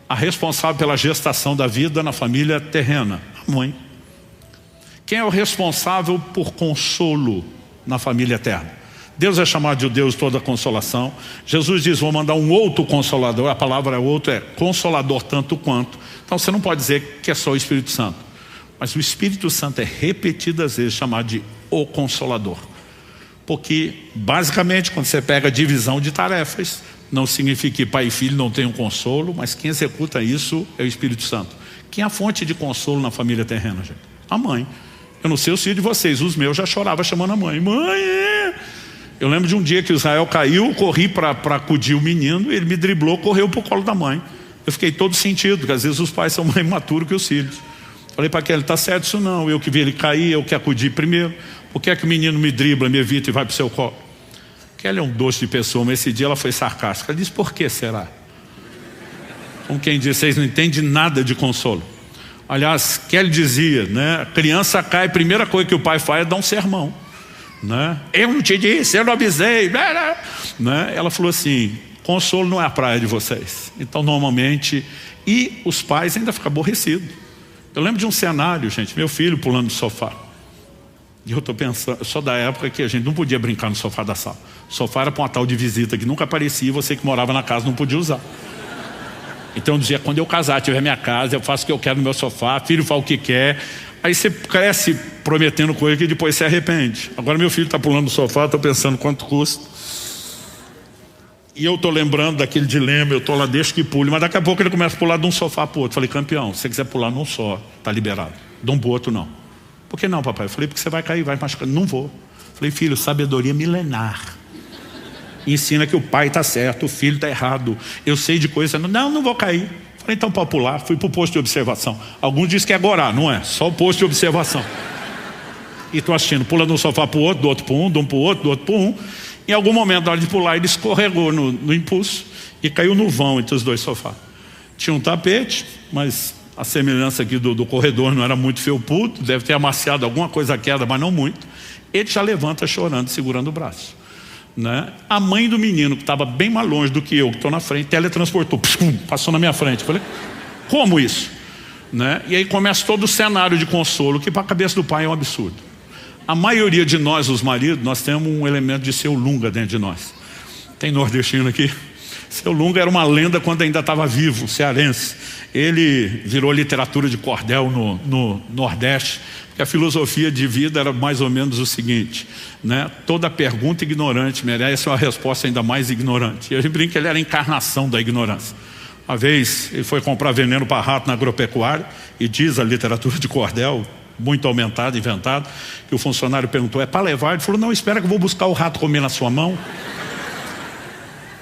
a responsável pela gestação da vida na família terrena? A mãe. Quem é o responsável por consolo na família eterna? Deus é chamado de Deus toda consolação. Jesus diz: vou mandar um outro consolador. A palavra outro é consolador tanto quanto. Então você não pode dizer que é só o Espírito Santo. Mas o Espírito Santo é repetidas vezes chamado de o Consolador. Porque basicamente quando você pega a divisão de tarefas, não significa que pai e filho não tenham consolo, mas quem executa isso é o Espírito Santo. Quem é a fonte de consolo na família terrena, gente? A mãe. Eu não sei o filho de vocês, os meus já choravam chamando a mãe. Mãe! Eu lembro de um dia que o Israel caiu, corri para acudir o menino, ele me driblou, correu para o colo da mãe. Eu fiquei todo sentido, porque às vezes os pais são mais maturos que os filhos. Falei para aquele: está certo isso não, eu que vi ele cair, eu que acudi primeiro. Por que é que o menino me dribla, me evita e vai para o seu colo? Kelly é um doce de pessoa, mas esse dia ela foi sarcástica. Ela disse: por que será? Como quem diz, vocês não entendem nada de consolo. Aliás, Kelly dizia, né, a criança cai, a primeira coisa que o pai faz é dar um sermão, né? Eu não te disse, eu não avisei, né? Ela falou assim: consolo não é a praia de vocês. Então normalmente, e os pais ainda ficam aborrecidos. Eu lembro de um cenário, gente, meu filho pulando do sofá. E eu estou pensando, eu sou da época que a gente não podia brincar no sofá da sala. O sofá era para uma tal de visita que nunca aparecia e você que morava na casa não podia usar. Então eu dizia: quando eu casar, tiver minha casa, eu faço o que eu quero no meu sofá, filho fala o que quer. Aí você cresce prometendo coisa que depois se arrepende. Agora meu filho está pulando do sofá, estou pensando quanto custa. E eu estou lembrando daquele dilema, eu estou lá, deixa que pule, mas daqui a pouco ele começa a pular de um sofá para o outro. Falei: campeão, se você quiser pular num só, está liberado. De um para o outro não. Por que não, papai? Eu falei: porque você vai cair, vai machucar. Não vou. Falei: filho, sabedoria milenar ensina que o pai está certo, o filho está errado. Eu sei de coisa, não vou cair. Falei: então pode pular. Fui para o posto de observação. Alguns dizem que é agora, não é? Só o posto de observação. E estou assistindo, pula de um sofá para o outro, do outro para um, de um para o outro, do outro para um. Em algum momento, na hora de pular, ele escorregou no impulso e caiu no vão entre os dois sofás. Tinha um tapete, mas a semelhança aqui do corredor não era muito felpudo, deve ter amaciado alguma coisa a queda, mas não muito. Ele já levanta chorando, segurando o braço, né? A mãe do menino, que estava bem mais longe do que eu, que estou na frente, teletransportou, passou na minha frente. Eu falei: como isso? Né? E aí começa todo o cenário de consolo, que para a cabeça do pai é um absurdo. A maioria de nós, os maridos, nós temos um elemento de seu Lunga dentro de nós. Tem nordestino aqui? Seu Lunga era uma lenda quando ainda estava vivo, cearense. Ele virou literatura de cordel no Nordeste, porque a filosofia de vida era mais ou menos o seguinte, né? Toda pergunta ignorante merece uma resposta ainda mais ignorante. E a gente brinca que ele era a encarnação da ignorância. Uma vez ele foi comprar veneno para rato na agropecuária e diz a literatura de cordel, muito aumentado, inventado, que o funcionário perguntou: é para levar? Ele falou: não, espera que eu vou buscar o rato comer na sua mão.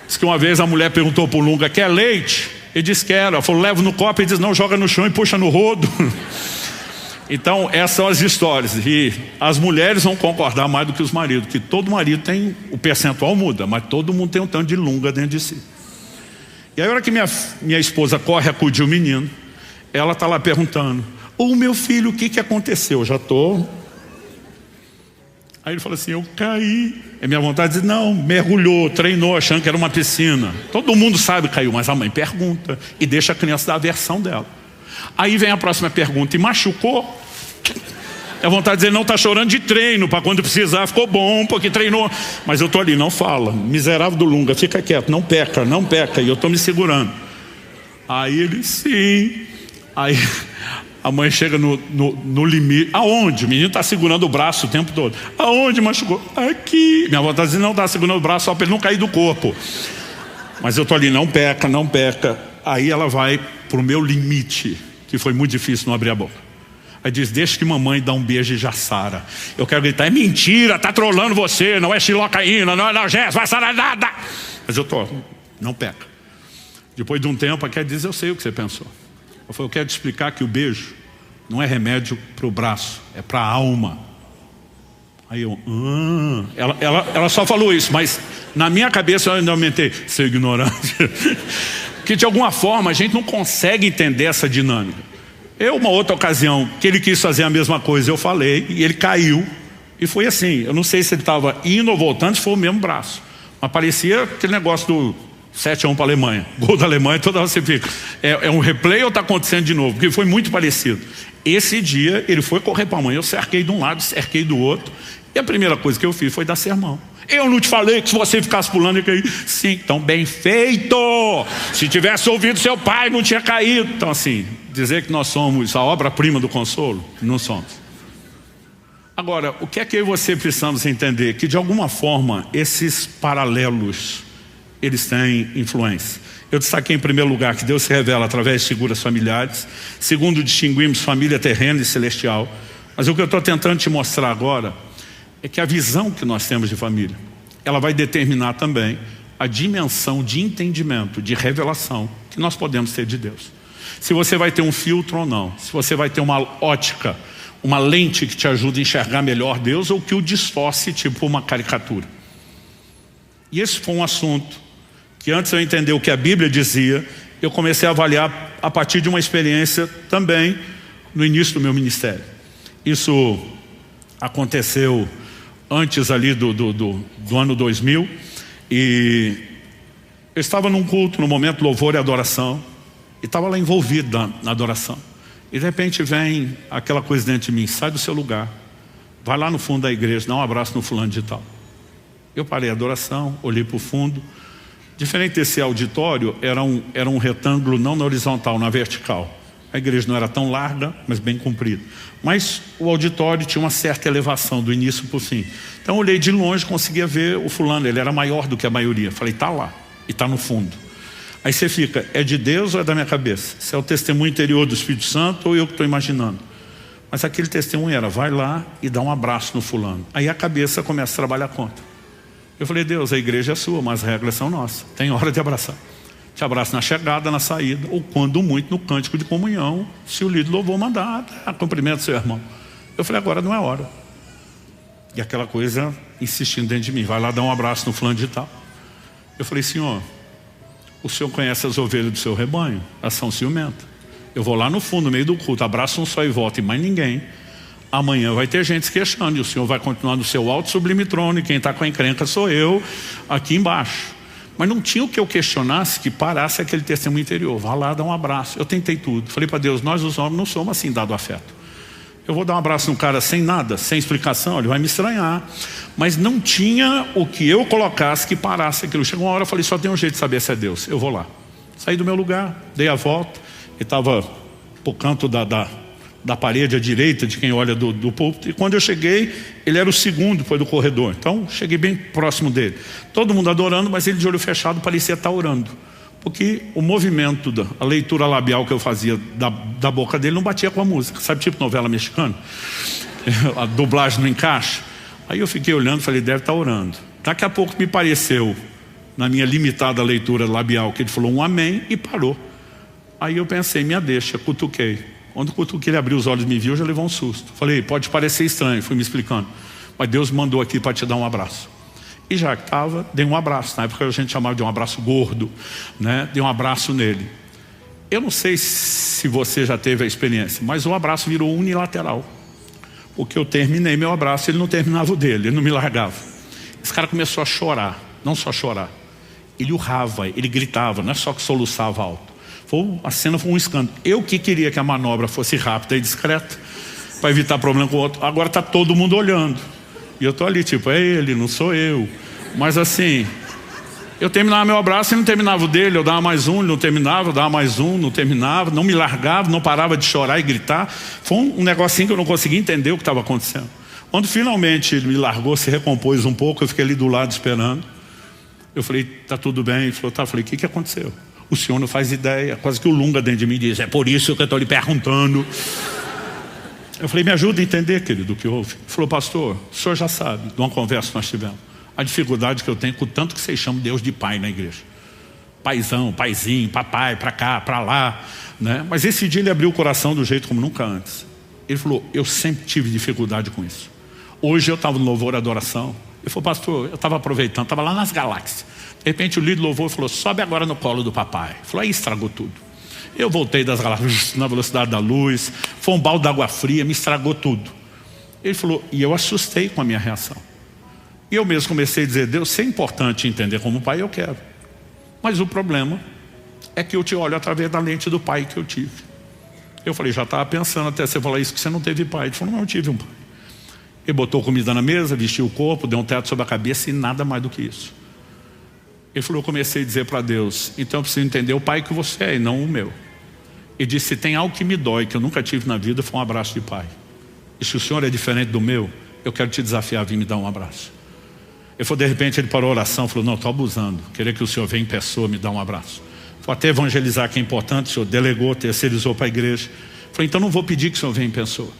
Diz que uma vez a mulher perguntou para o Lunga: quer leite? Ele disse: quero. Ela falou: leva no copo. Ele diz: não, joga no chão e puxa no rodo. Então essas são as histórias. E as mulheres vão concordar mais do que os maridos, que todo marido tem, o percentual muda, mas todo mundo tem um tanto de Lunga dentro de si. E aí a hora que minha esposa corre acudir o menino, ela está lá perguntando: ô meu filho, o que aconteceu? Eu já estou. Aí ele falou assim: eu caí. É minha vontade de dizer: não, mergulhou, treinou, achando que era uma piscina. Todo mundo sabe que caiu, mas a mãe pergunta e deixa a criança dar a versão dela. Aí vem a próxima pergunta: e machucou? É vontade de dizer: não, está chorando de treino, para quando precisar, ficou bom, porque treinou. Mas eu estou ali: não fala, miserável do Lunga, fica quieto, não peca, não peca. E eu estou me segurando. Aí ele, sim. Aí a mãe chega no limite. Aonde? O menino está segurando o braço o tempo todo. Aonde machucou? Aqui. Minha avó está dizendo, não, está segurando o braço só para ele não cair do corpo. Mas eu estou ali, não peca, não peca. Aí ela vai para o meu limite, que foi muito difícil não abrir a boca. Aí diz, deixa que mamãe dá um beijo e já sara. Eu quero gritar, é mentira, tá trolando você, não é xilocaína, não é analgésico, vai sarar nada. Mas eu tô, não peca. Depois de um tempo, a Ké diz, eu sei o que você pensou. Eu falei, eu quero te explicar que o beijo não é remédio para o braço, é para a alma. Aí eu, ela só falou isso, mas na minha cabeça eu ainda aumentei, seu ignorante. Porque de alguma forma a gente não consegue entender essa dinâmica. Uma outra ocasião que ele quis fazer a mesma coisa, eu falei, e ele caiu. E foi assim, eu não sei se ele estava indo ou voltando, se foi o mesmo braço. Mas parecia aquele negócio do 7-1 para a Alemanha. Gol da Alemanha, toda hora você fica. É um replay ou está acontecendo de novo? Porque foi muito parecido. Esse dia, ele foi correr para a mãe. Eu cerquei de um lado, cerquei do outro. E a primeira coisa que eu fiz foi dar sermão. Eu não te falei que se você ficasse pulando ia cair? Sim, então bem feito! Se tivesse ouvido seu pai, não tinha caído. Então assim, dizer que nós somos a obra-prima do consolo, não somos. Agora, o que é que eu e você precisamos entender? Que de alguma forma, esses paralelos, eles têm influência. Eu destaquei em primeiro lugar que Deus se revela através de figuras familiares. Segundo, distinguimos família terrena e celestial. Mas o que eu estou tentando te mostrar agora é que a visão que nós temos de família, ela vai determinar também a dimensão de entendimento, de revelação que nós podemos ter de Deus. Se você vai ter um filtro ou não, se você vai ter uma ótica, uma lente que te ajuda a enxergar melhor Deus ou que o distorce tipo uma caricatura. E esse foi um assunto que antes de eu entender o que a Bíblia dizia, eu comecei a avaliar a partir de uma experiência também no início do meu ministério. Isso aconteceu antes ali do ano 2000, e eu estava num culto, no momento louvor e adoração, e estava lá envolvido na adoração. E de repente vem aquela coisa dentro de mim, sai do seu lugar, vai lá no fundo da igreja, dá um abraço no fulano de tal. Eu parei a adoração, olhei para o fundo. Diferente desse auditório, era um retângulo não na horizontal, na vertical. A igreja não era tão larga, mas bem comprida. Mas o auditório tinha uma certa elevação do início para o fim. Então eu olhei de longe, conseguia ver o fulano, ele era maior do que a maioria. Falei, está lá, e está no fundo. Aí você fica, é de Deus ou é da minha cabeça? Se é o testemunho interior do Espírito Santo ou eu que estou imaginando? Mas aquele testemunho era, vai lá e dá um abraço no fulano. Aí a cabeça começa a trabalhar contra. Eu falei, Deus, a igreja é sua, mas as regras são nossas. Tem hora de abraçar. Te abraço na chegada, na saída, ou quando muito no cântico de comunhão, se o líder louvou mandar, cumprimento seu irmão. Eu falei, agora não é hora. E aquela coisa insistindo dentro de mim, vai lá dar um abraço no fulano de tal. Eu falei, Senhor, o Senhor conhece as ovelhas do seu rebanho, elas são ciumentas. Eu vou lá no fundo, no meio do culto, abraço um só e volto, e mais ninguém. Amanhã vai ter gente se queixando, e o Senhor vai continuar no seu alto sublime trono, e quem está com a encrenca sou eu, aqui embaixo. Mas não tinha o que eu questionasse que parasse aquele testemunho interior. Vá lá, dá um abraço. Eu tentei tudo. Falei para Deus, nós os homens não somos assim, dado afeto. Eu vou dar um abraço num cara sem nada, sem explicação, ele vai me estranhar. Mas não tinha o que eu colocasse que parasse aquilo. Chegou uma hora, eu falei, só tem um jeito de saber se é Deus. Eu vou lá. Saí do meu lugar, dei a volta, e estava pro canto da parede à direita de quem olha do púlpito, e quando eu cheguei, ele era o segundo depois do corredor, então cheguei bem próximo dele, todo mundo adorando, mas ele de olho fechado parecia estar orando, porque o movimento, a leitura labial que eu fazia da boca dele não batia com a música, sabe, tipo novela mexicana, a dublagem não encaixa. Aí eu fiquei olhando, falei, deve estar orando. Daqui a pouco me pareceu, na minha limitada leitura labial, que ele falou um amém e parou. Aí eu pensei, minha deixa, cutuquei. Quando ele abriu os olhos e me viu, já levou um susto. Falei, pode parecer estranho, fui me explicando. Mas Deus me mandou aqui para te dar um abraço. E já que estava, dei um abraço. Na época a gente chamava de um abraço gordo, né? Dei um abraço nele. Eu não sei se você já teve a experiência, mas o abraço virou unilateral. Porque eu terminei meu abraço, ele não terminava o dele, ele não me largava. Esse cara começou a chorar, não só chorar. Ele urrava, ele gritava, não é só que soluçava alto. A cena foi um escândalo. Eu que queria que a manobra fosse rápida e discreta, para evitar problema com o outro. Agora está todo mundo olhando. E eu estou ali, tipo, é ele, não sou eu. Mas assim, Eu terminava meu abraço e não terminava o dele, eu dava mais um, ele não terminava, eu dava mais um, não terminava, não me largava, não parava de chorar e gritar. Foi um negocinho que eu não conseguia entender o que estava acontecendo. Quando finalmente ele me largou, se recompôs um pouco, eu fiquei ali do lado esperando. Eu falei, tá tudo bem? Ele falou, tá. Eu falei, o que aconteceu? O senhor não faz ideia. Quase que o Lunga dentro de mim diz, é por isso que eu estou lhe perguntando. Eu falei, me ajuda a entender, querido, o que houve. Ele falou, pastor, o senhor já sabe, de uma conversa que nós tivemos, a dificuldade que eu tenho com o tanto que vocês chamam Deus de pai na igreja. Paizão, paizinho, papai, pra cá, pra lá, né? Mas esse dia ele abriu o coração do jeito como nunca antes. Ele falou, eu sempre tive dificuldade com isso. Hoje eu estava no louvor e adoração. Ele falou, pastor, eu estava aproveitando, estava lá nas galáxias. De repente o líder do louvor falou, sobe agora no colo do papai. Ele falou, aí estragou tudo. Eu voltei das galáxias na velocidade da luz, foi um balde d'água fria, me estragou tudo. Ele falou, e eu assustei com a minha reação. E eu mesmo comecei a dizer, Deus, se é importante entender como pai, eu quero. Mas o problema é que eu te olho através da lente do pai que eu tive. Eu falei, já estava pensando até você falar isso, que você não teve pai. Ele falou, não, eu tive um pai. Ele botou comida na mesa, vestiu o corpo, deu um teto sobre a cabeça e nada mais do que isso. Ele falou, eu comecei a dizer para Deus, então eu preciso entender o pai que você é e não o meu. Ele disse, se tem algo que me dói, que eu nunca tive na vida, foi um abraço de pai. E se o senhor é diferente do meu, eu quero te desafiar a vir me dar um abraço. Ele falou, de repente ele parou a oração, falou, não, estou abusando, queria que o senhor venha em pessoa me dar um abraço. Foi até evangelizar que é importante, o senhor delegou, terceirizou para a igreja. Falei, então não vou pedir que o senhor venha em pessoa.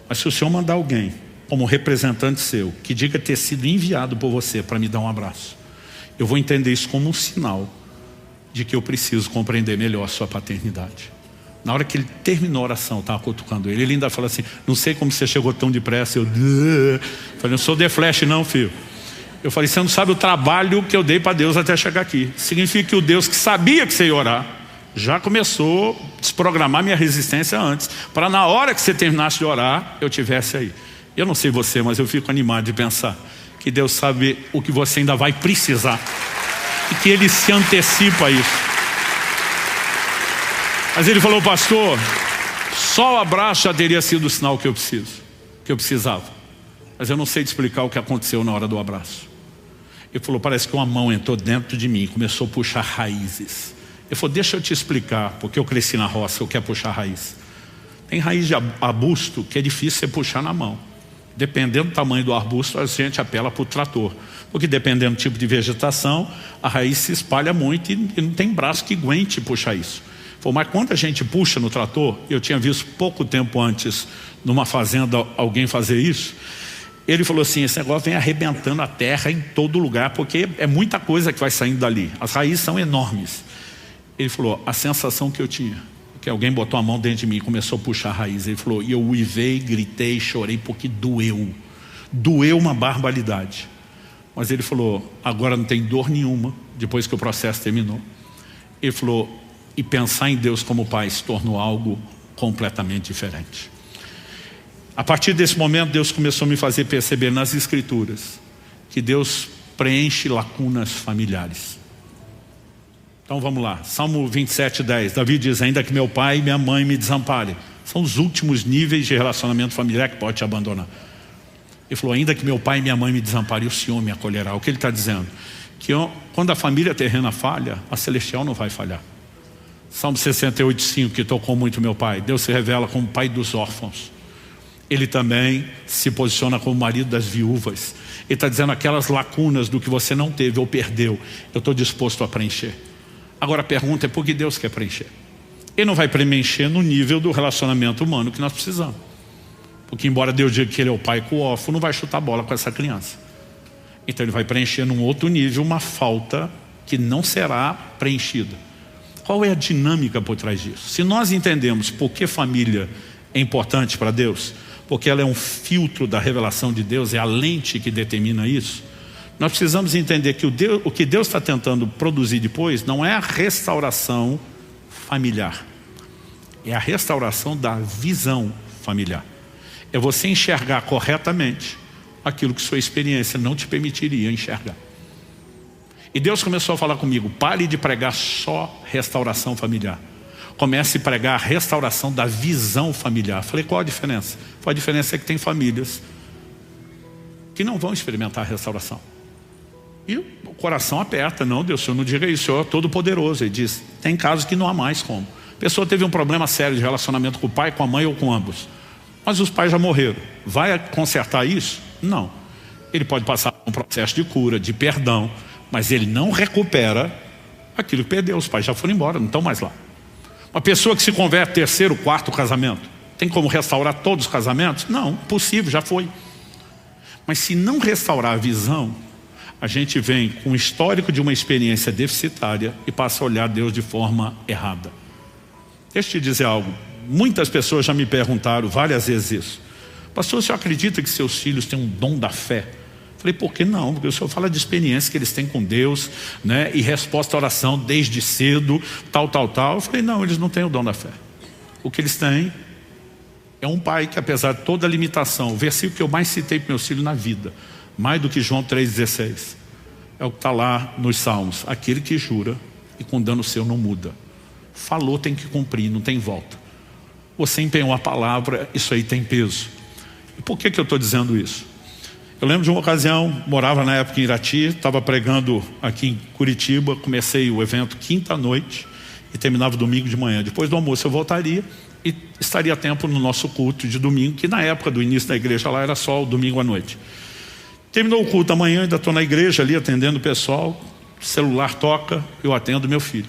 Mas se o senhor mandar alguém, como representante seu, que diga ter sido enviado por você para me dar um abraço, eu vou entender isso como um sinal de que eu preciso compreender melhor a sua paternidade. Na hora que ele terminou a oração, eu estava cutucando ele, ele ainda falou assim, não sei como você chegou tão depressa. Eu falei, não sou The Flash não, filho. Eu falei, você não sabe o trabalho que eu dei para Deus até chegar aqui. Significa que o Deus que sabia que você ia orar, já começou a desprogramar minha resistência antes, para na hora que você terminasse de orar, eu tivesse aí. Eu não sei você, mas eu fico animado de pensar que Deus sabe o que você ainda vai precisar e que Ele se antecipa a isso. Mas ele falou, pastor, só o abraço já teria sido o sinal que eu precisava. Mas eu não sei te explicar o que aconteceu na hora do abraço. Ele falou, parece que uma mão entrou dentro de mim e começou a puxar raízes. Ele falou, deixa eu te explicar, porque eu cresci na roça, eu quero puxar raiz. Tem raiz de arbusto que é difícil você puxar na mão. Dependendo do tamanho do arbusto, a gente apela para o trator. Porque dependendo do tipo de vegetação, a raiz se espalha muito e não tem braço que aguente puxar isso. Mas quando a gente puxa no trator, eu tinha visto pouco tempo antes, numa fazenda, alguém fazer isso. Ele falou assim, esse negócio vem arrebentando a terra em todo lugar, porque é muita coisa que vai saindo dali. As raízes são enormes. Ele falou, a sensação que eu tinha, que alguém botou a mão dentro de mim e começou a puxar a raiz. Ele falou, e eu uivei, gritei, chorei, porque doeu. Doeu uma barbaridade. Mas ele falou, agora não tem dor nenhuma, depois que o processo terminou. Ele falou, e pensar em Deus como pai se tornou algo completamente diferente. A partir desse momento, Deus começou a me fazer perceber nas Escrituras que Deus preenche lacunas familiares. Então vamos lá, Salmo 27:10, Davi diz, ainda que meu pai e minha mãe me desamparem. São os últimos níveis de relacionamento familiar que pode te abandonar. Ele falou, ainda que meu pai e minha mãe me desamparem, o Senhor me acolherá. O que ele está dizendo? Que quando a família terrena falha, a celestial não vai falhar. Salmo 68:5, que tocou muito meu pai. Deus se revela como pai dos órfãos. Ele também se posiciona como marido das viúvas. Ele está dizendo, aquelas lacunas do que você não teve ou perdeu, eu estou disposto a preencher. Agora a pergunta é, por que Deus quer preencher? Ele não vai preencher no nível do relacionamento humano que nós precisamos. Porque embora Deus diga que Ele é o pai com o órfão, não vai chutar bola com essa criança. Então Ele vai preencher num outro nível uma falta que não será preenchida. Qual é a dinâmica por trás disso? Se nós entendemos por que família é importante para Deus, porque ela é um filtro da revelação de Deus, é a lente que determina isso, nós precisamos entender que o que Deus está tentando produzir depois não é a restauração familiar, é a restauração da visão familiar. É você enxergar corretamente aquilo que sua experiência não te permitiria enxergar. E Deus começou a falar comigo, pare de pregar só restauração familiar. Comece a pregar a restauração da visão familiar. Falei, qual a diferença? A diferença é que tem famílias que não vão experimentar a restauração. E o coração aperta. Não, Deus, o Senhor não diga isso, o Senhor é todo poderoso. Ele diz, tem casos que não há mais como. A pessoa teve um problema sério de relacionamento com o pai, com a mãe ou com ambos. Mas os pais já morreram. Vai consertar isso? Não. Ele pode passar por um processo de cura, de perdão, mas ele não recupera aquilo que perdeu. Os pais já foram embora, não estão mais lá. Uma pessoa que se converte terceiro, quarto casamento, tem como restaurar todos os casamentos? Não, possível, já foi. Mas se não restaurar a visão, a gente vem com o histórico de uma experiência deficitária e passa a olhar Deus de forma errada. Deixa eu te dizer algo. Muitas pessoas já me perguntaram várias vezes isso. Pastor, o senhor acredita que seus filhos têm um dom da fé? Falei, por que não? Porque o senhor fala de experiência que eles têm com Deus, né? E resposta à oração desde cedo, tal. Eu falei, não, eles não têm o dom da fé. O que eles têm é um pai que, apesar de toda a limitação, o versículo que eu mais citei para meus filhos na vida, mais do que João 3,16, é o que está lá nos Salmos. Aquele que jura e com dano seu não muda. Falou, tem que cumprir, não tem volta. Você empenhou a palavra, isso aí tem peso. E por que eu estou dizendo isso? Eu lembro de uma ocasião, morava na época em Irati, estava pregando aqui em Curitiba, comecei o evento quinta à noite e terminava domingo de manhã. Depois do almoço eu voltaria e estaria a tempo no nosso culto de domingo, que na época do início da igreja lá era só o domingo à noite. Terminou o culto amanhã, ainda estou na igreja ali atendendo o pessoal, o celular toca, eu atendo meu filho.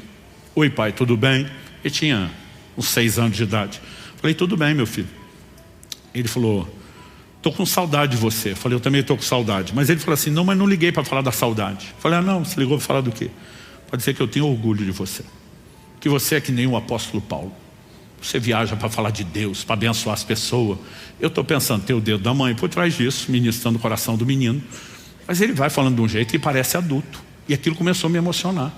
Oi pai, tudo bem? Ele tinha uns 6 anos de idade. Falei, tudo bem meu filho. Ele falou, estou com saudade de você. Falei, eu também estou com saudade. Mas ele falou assim, não, mas não liguei para falar da saudade. Falei, não, você ligou para falar do quê? Pode dizer que eu tenho orgulho de você. Que você é que nem o apóstolo Paulo. Você viaja para falar de Deus, para abençoar as pessoas. Eu estou pensando, ter o dedo da mãe por trás disso, ministrando o coração do menino. Mas ele vai falando de um jeito que parece adulto. E aquilo começou a me emocionar.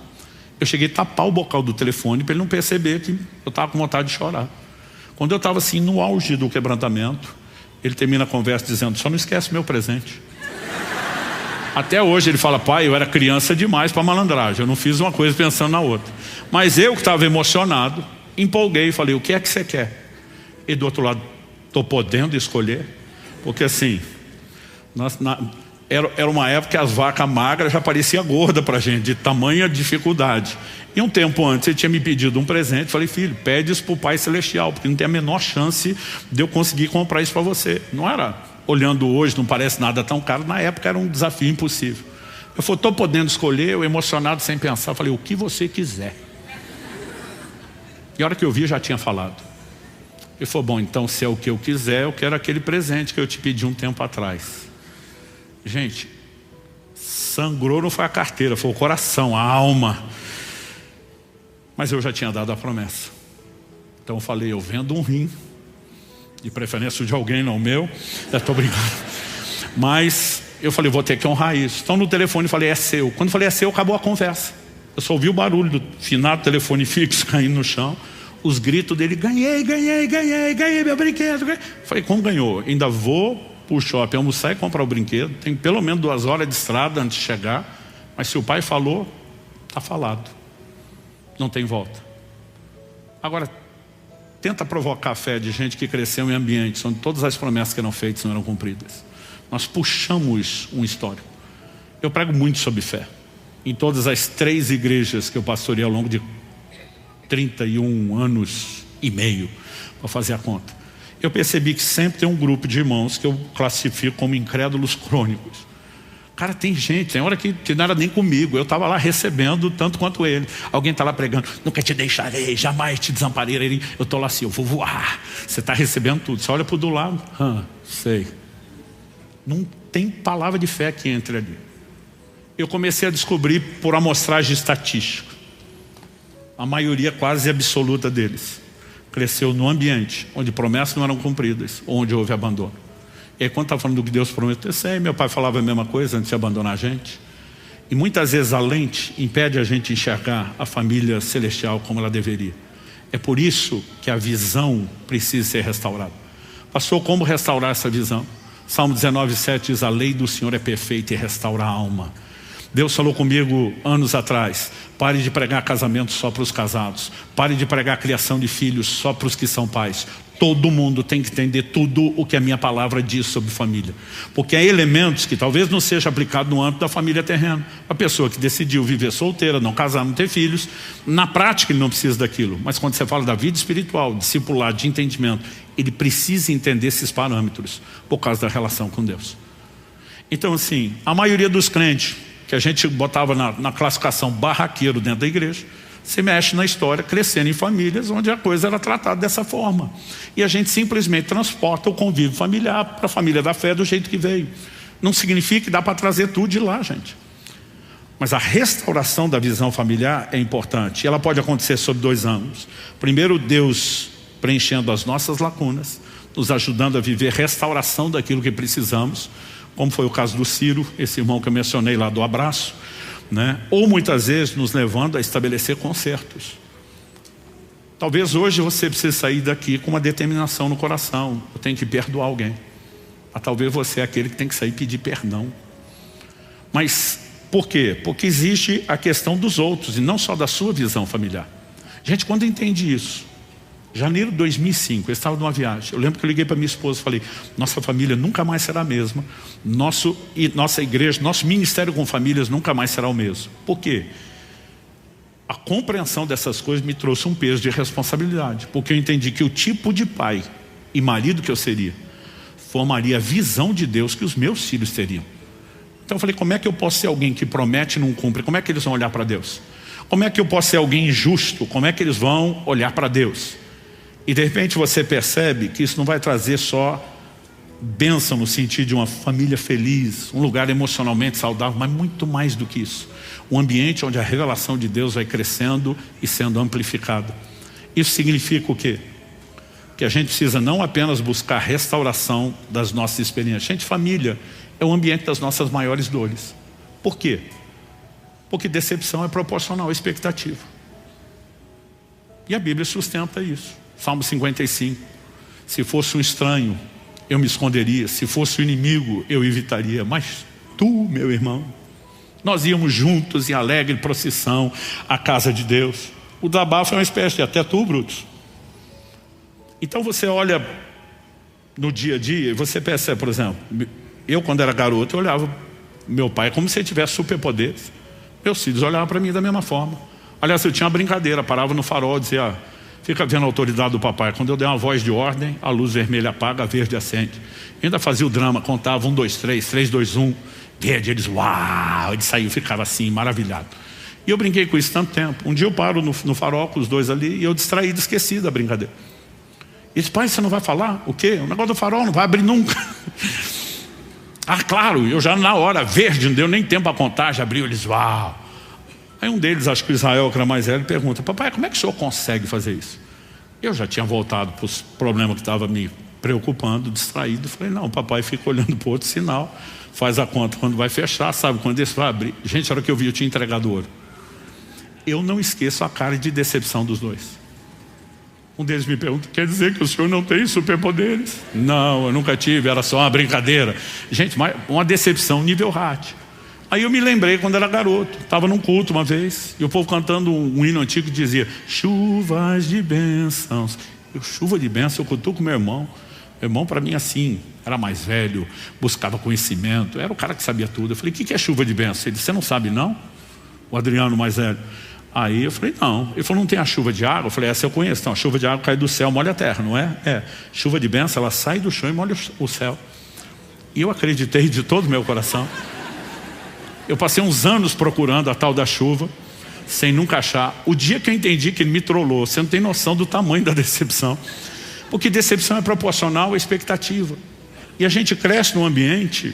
Eu cheguei a tapar o bocal do telefone para ele não perceber que eu estava com vontade de chorar. Quando eu estava assim no auge do quebrantamento, ele termina a conversa dizendo, só não esquece meu presente. Até hoje ele fala, pai, eu era criança demais para malandragem, eu não fiz uma coisa pensando na outra. Mas eu que estava emocionado, empolguei e falei, o que é que você quer? E do outro lado, estou podendo escolher? Porque assim, era uma época que as vacas magras já pareciam gordas para a gente, de tamanha dificuldade. E um tempo antes ele tinha me pedido um presente. Falei, filho, pede isso para o Pai Celestial, porque não tem a menor chance de eu conseguir comprar isso para você. Não era, olhando hoje, não parece nada tão caro. Na época era um desafio impossível. Eu falei, estou podendo escolher, eu emocionado sem pensar. Falei, o que você quiser. E a hora que eu vi, eu já tinha falado. Ele falou, bom, então se é o que eu quiser, eu quero aquele presente que eu te pedi um tempo atrás. Gente, sangrou não foi a carteira, foi o coração, a alma. Mas eu já tinha dado a promessa. Então eu falei, eu vendo um rim, de preferência de alguém, não o meu. Eu estou brincando. Mas eu falei, vou ter que honrar isso. Então no telefone eu falei, é seu. Quando eu falei, é seu, acabou a conversa. Eu só ouvi o barulho do finado telefone fixo caindo no chão. Os gritos dele, ganhei meu brinquedo. Ganhei. Falei, como ganhou? Ainda vou para o shopping almoçar e comprar o brinquedo. Tem pelo menos 2 horas de estrada antes de chegar. Mas se o pai falou, está falado. Não tem volta. Agora, tenta provocar a fé de gente que cresceu em ambientes onde todas as promessas que eram feitas não eram cumpridas. Nós puxamos um histórico. Eu prego muito sobre fé. Em todas as 3 igrejas que eu pastorei ao longo de 31 anos e meio, para fazer a conta. Eu percebi que sempre tem um grupo de irmãos que eu classifico como incrédulos crônicos. Cara, tem gente, tem hora que não era nem comigo. Eu estava lá recebendo tanto quanto ele. Alguém está lá pregando, nunca te deixarei, jamais te desampararei. Eu estou lá assim, eu vou voar. Você está recebendo tudo. Você olha para o do lado, sei. Não tem palavra de fé que entre ali. Eu comecei a descobrir por amostragem estatística. A maioria quase absoluta deles cresceu no ambiente onde promessas não eram cumpridas, onde houve abandono. E aí quando está falando do que Deus prometeu, eu sei, meu pai falava a mesma coisa antes de abandonar a gente. E muitas vezes a lente impede a gente enxergar a família celestial como ela deveria. É por isso que a visão precisa ser restaurada. Pastor, como restaurar essa visão? Salmo 19:7 diz, a lei do Senhor é perfeita e restaura a alma. Deus falou comigo anos atrás, pare de pregar casamento só para os casados, pare de pregar criação de filhos só para os que são pais. Todo mundo tem que entender tudo o que a minha palavra diz sobre família. Porque há elementos que talvez não seja aplicado no âmbito da família terrena. A pessoa que decidiu viver solteira, não casar, não ter filhos, na prática ele não precisa daquilo. Mas quando você fala da vida espiritual, discipulado, de entendimento, ele precisa entender esses parâmetros por causa da relação com Deus. Então assim, a maioria dos crentes que a gente botava na classificação barraqueiro dentro da igreja, se mexe na história, crescendo em famílias onde a coisa era tratada dessa forma. E a gente simplesmente transporta o convívio familiar para a família da fé do jeito que veio. Não significa que dá para trazer tudo de lá, gente. Mas a restauração da visão familiar é importante. E ela pode acontecer sob dois ângulos. Primeiro, Deus preenchendo as nossas lacunas, nos ajudando a viver restauração daquilo que precisamos, como foi o caso do Ciro, esse irmão que eu mencionei lá do abraço, né? Ou muitas vezes nos levando a estabelecer consertos. Talvez hoje você precise sair daqui com uma determinação no coração: eu tenho que perdoar alguém. Talvez você é aquele que tem que sair e pedir perdão. Mas por quê? Porque existe a questão dos outros e não só da sua visão familiar. Gente, quando entende isso, janeiro de 2005, eu estava numa viagem. Eu lembro que eu liguei para minha esposa e falei: nossa família nunca mais será a mesma. Nossa igreja, nosso ministério com famílias nunca mais será o mesmo. Por quê? A compreensão dessas coisas me trouxe um peso de responsabilidade. Porque eu entendi que o tipo de pai e marido que eu seria formaria a visão de Deus que os meus filhos teriam. Então eu falei: como é que eu posso ser alguém que promete e não cumpre? Como é que eles vão olhar para Deus? Como é que eu posso ser alguém injusto? Como é que eles vão olhar para Deus? E de repente você percebe que isso não vai trazer só bênção no sentido de uma família feliz, um lugar emocionalmente saudável, mas muito mais do que isso. Um ambiente onde a revelação de Deus vai crescendo e sendo amplificada. Isso significa o quê? Que a gente precisa não apenas buscar restauração das nossas experiências. Gente, família é o ambiente das nossas maiores dores. Por quê? Porque decepção é proporcional à expectativa. E a Bíblia sustenta isso. Salmo 55, se fosse um estranho, eu me esconderia, se fosse um inimigo, eu evitaria, mas tu, meu irmão, nós íamos juntos em alegre procissão à casa de Deus. O desabafo é uma espécie de até tu, Brutus. Então você olha no dia a dia e você percebe, por exemplo, eu quando era garoto, eu olhava meu pai como se ele tivesse superpoderes. Meus filhos olhavam para mim da mesma forma. Aliás, eu tinha uma brincadeira, parava no farol e dizia: fica vendo a autoridade do papai. Quando eu der uma voz de ordem, a luz vermelha apaga, a verde acende. Eu ainda fazia o drama, contava 1, 2, 3, 3, 2, 1, verde. Eles, uau, ele saiu, ficava assim, maravilhado. E eu brinquei com isso tanto tempo. Um dia eu paro no farol com os dois ali e eu distraído, esqueci da brincadeira. E disse: pai, você não vai falar? O quê? O negócio do farol não vai abrir nunca. Ah, claro, eu já na hora, verde, não deu nem tempo a contar, já abriu, eles, uau. Aí um deles, acho que o Israel, que era mais velho, pergunta: papai, como é que o senhor consegue fazer isso? Eu já tinha voltado para os problemas que estavam me preocupando, distraído. Falei: não, papai fica olhando para o outro sinal, faz a conta quando vai fechar, sabe quando esse vai abrir. Gente, a hora que eu vi, eu tinha entregado ouro. Eu não esqueço a cara de decepção dos dois. Um deles me pergunta: quer dizer que o senhor não tem superpoderes? Não, eu nunca tive, era só uma brincadeira. Gente, uma decepção nível Hart. Aí eu me lembrei quando era garoto, estava num culto uma vez, e o povo cantando um hino antigo que dizia: chuvas de bênçãos. Chuva de bênçãos, eu cutuco meu irmão. Meu irmão, para mim, assim, era mais velho, buscava conhecimento, era o cara que sabia tudo. Eu falei: o que é chuva de bênçãos? Ele disse: você não sabe não? O Adriano mais velho. Aí eu falei: não. Ele falou: não tem a chuva de água? Eu falei: essa eu conheço. Então, a chuva de água cai do céu, molha a terra, não é? É. Chuva de bênção, ela sai do chão e molha o céu. E eu acreditei de todo o meu coração. Eu passei uns anos procurando a tal da chuva, sem nunca achar. O dia que eu entendi que ele me trollou, você não tem noção do tamanho da decepção. Porque decepção é proporcional à expectativa. E a gente cresce num ambiente.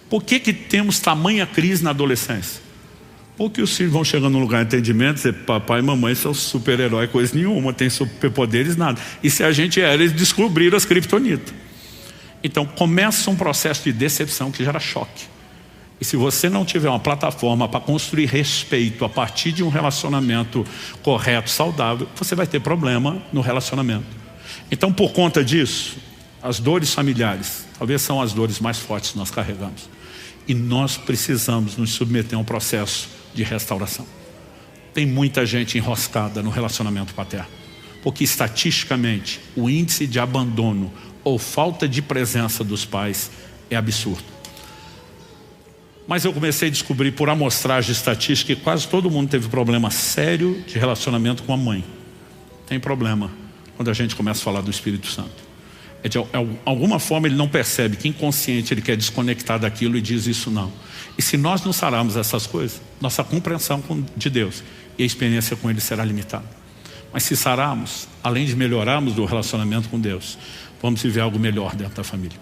Por que temos tamanha crise na adolescência? Porque os filhos vão chegando num lugar de entendimento e dizer: papai e mamãe são super-herói, coisa nenhuma, tem superpoderes, nada. E se a gente era, eles descobriram as criptonitas. Então começa um processo de decepção que gera choque. E se você não tiver uma plataforma para construir respeito a partir de um relacionamento correto, saudável, você vai ter problema no relacionamento. Então, por conta disso, as dores familiares talvez são as dores mais fortes que nós carregamos. E nós precisamos nos submeter a um processo de restauração. Tem muita gente enroscada no relacionamento paterno. Porque estatisticamente o índice de abandono ou falta de presença dos pais é absurdo. Mas eu comecei a descobrir por amostragem estatística que quase todo mundo teve problema sério de relacionamento com a mãe. Tem problema quando a gente começa a falar do Espírito Santo. De alguma forma ele não percebe que inconsciente ele quer desconectar daquilo e diz isso não. E se nós não sararmos essas coisas, nossa compreensão de Deus e a experiência com Ele será limitada. Mas se sararmos, além de melhorarmos o relacionamento com Deus, vamos viver algo melhor dentro da família.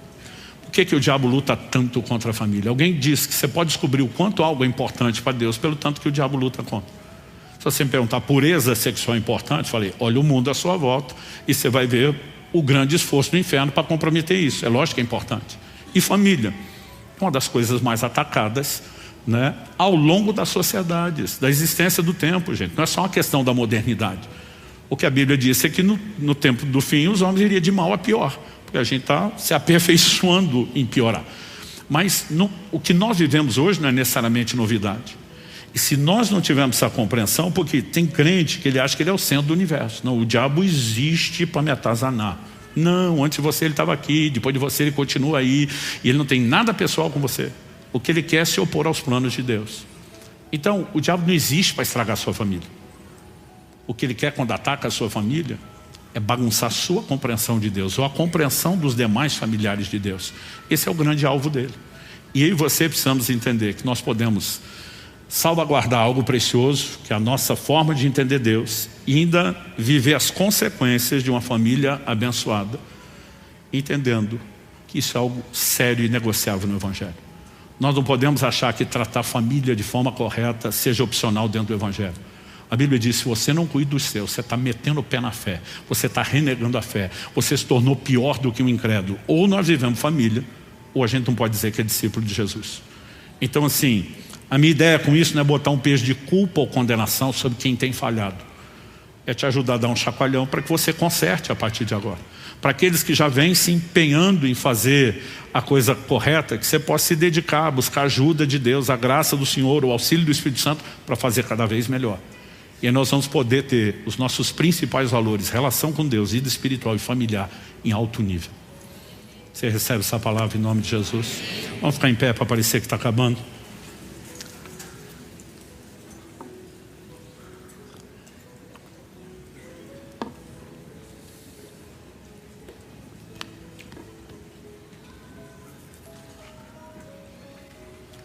Por que o diabo luta tanto contra a família? Alguém diz que você pode descobrir o quanto algo é importante para Deus pelo tanto que o diabo luta contra. Se você me perguntar, pureza sexual é importante? Eu falei, olha o mundo à sua volta e você vai ver o grande esforço do inferno para comprometer isso. É lógico que é importante. E família, uma das coisas mais atacadas, né, ao longo das sociedades, da existência do tempo, gente. Não é só uma questão da modernidade. O que a Bíblia diz é que no tempo do fim os homens iriam de mal a pior, porque a gente está se aperfeiçoando em piorar. Mas o que nós vivemos hoje não é necessariamente novidade. E se nós não tivermos essa compreensão, porque tem crente que ele acha que ele é o centro do universo. Não, o diabo existe para me atazanar. Não, antes de você ele estava aqui, depois de você ele continua aí, e ele não tem nada pessoal com você. O que ele quer é se opor aos planos de Deus. Então, o diabo não existe para estragar a sua família. O que ele quer quando ataca a sua família é bagunçar a sua compreensão de Deus, ou a compreensão dos demais familiares de Deus. Esse é o grande alvo dele. E eu e você precisamos entender que nós podemos salvaguardar algo precioso, que é a nossa forma de entender Deus, e ainda viver as consequências de uma família abençoada, entendendo que isso é algo sério e negociável no Evangelho. Nós não podemos achar que tratar a família de forma correta seja opcional dentro do Evangelho. A Bíblia diz, se você não cuida dos seus, você está metendo o pé na fé, você está renegando a fé, você se tornou pior do que um incrédulo. Ou nós vivemos família, ou a gente não pode dizer que é discípulo de Jesus. Então assim, a minha ideia com isso não é botar um peso de culpa ou condenação sobre quem tem falhado. É te ajudar a dar um chacoalhão para que você conserte a partir de agora. Para aqueles que já vêm se empenhando em fazer a coisa correta, que você possa se dedicar a buscar a ajuda de Deus, a graça do Senhor, o auxílio do Espírito Santo para fazer cada vez melhor. E aí nós vamos poder ter os nossos principais valores, relação com Deus, vida espiritual e familiar em alto nível. Você recebe essa palavra em nome de Jesus? Vamos ficar em pé para parecer que está acabando.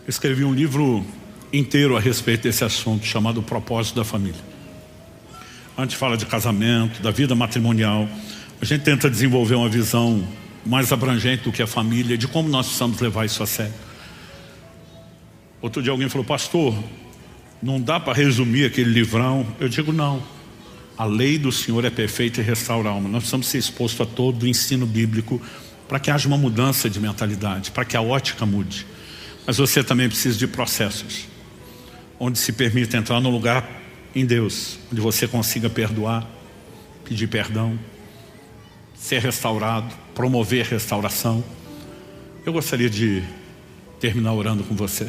Eu escrevi um livro inteiro a respeito desse assunto, chamado O Propósito da Família. A gente fala de casamento, da vida matrimonial. A gente tenta desenvolver uma visão mais abrangente do que a família, de como nós precisamos levar isso a sério. Outro dia alguém falou, pastor, não dá para resumir aquele livrão. Eu digo, não. A lei do Senhor é perfeita e restaura a alma. Nós precisamos ser expostos a todo o ensino bíblico para que haja uma mudança de mentalidade, para que a ótica mude. Mas você também precisa de processos, onde se permita entrar num lugar em Deus, onde você consiga perdoar, pedir perdão, ser restaurado, promover restauração. Eu gostaria de terminar orando com você.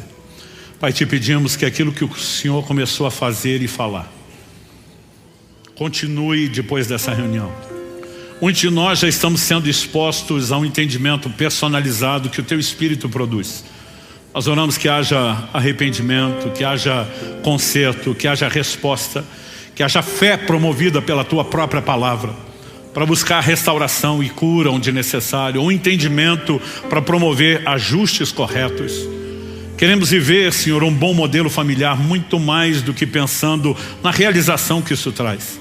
Pai, te pedimos que aquilo que o Senhor começou a fazer e falar, continue depois dessa reunião. Muitos de nós já estamos sendo expostos a um entendimento personalizado que o Teu Espírito produz. Nós oramos que haja arrependimento, que haja conserto, que haja resposta, que haja fé promovida pela Tua própria palavra, para buscar restauração e cura onde necessário, um entendimento para promover ajustes corretos. Queremos viver, Senhor, um bom modelo familiar, muito mais do que pensando na realização que isso traz.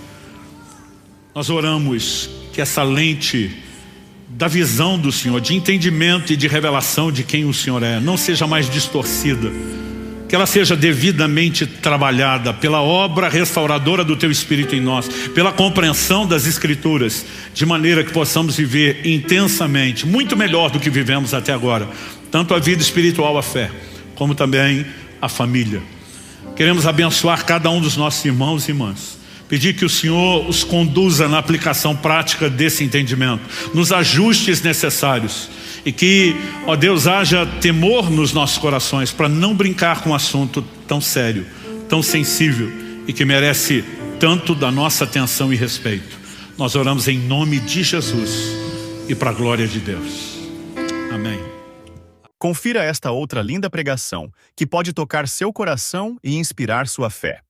Nós oramos que essa lente da visão do Senhor, de entendimento e de revelação de quem o Senhor é, não seja mais distorcida, que ela seja devidamente trabalhada pela obra restauradora do Teu Espírito em nós, pela compreensão das Escrituras, de maneira que possamos viver intensamente, muito melhor do que vivemos até agora, tanto a vida espiritual, a fé, como também a família. Queremos abençoar cada um dos nossos irmãos e irmãs, pedir que o Senhor os conduza na aplicação prática desse entendimento, nos ajustes necessários, e que, ó Deus, haja temor nos nossos corações para não brincar com um assunto tão sério, tão sensível e que merece tanto da nossa atenção e respeito. Nós oramos em nome de Jesus e para a glória de Deus. Amém. Confira esta outra linda pregação, que pode tocar seu coração e inspirar sua fé.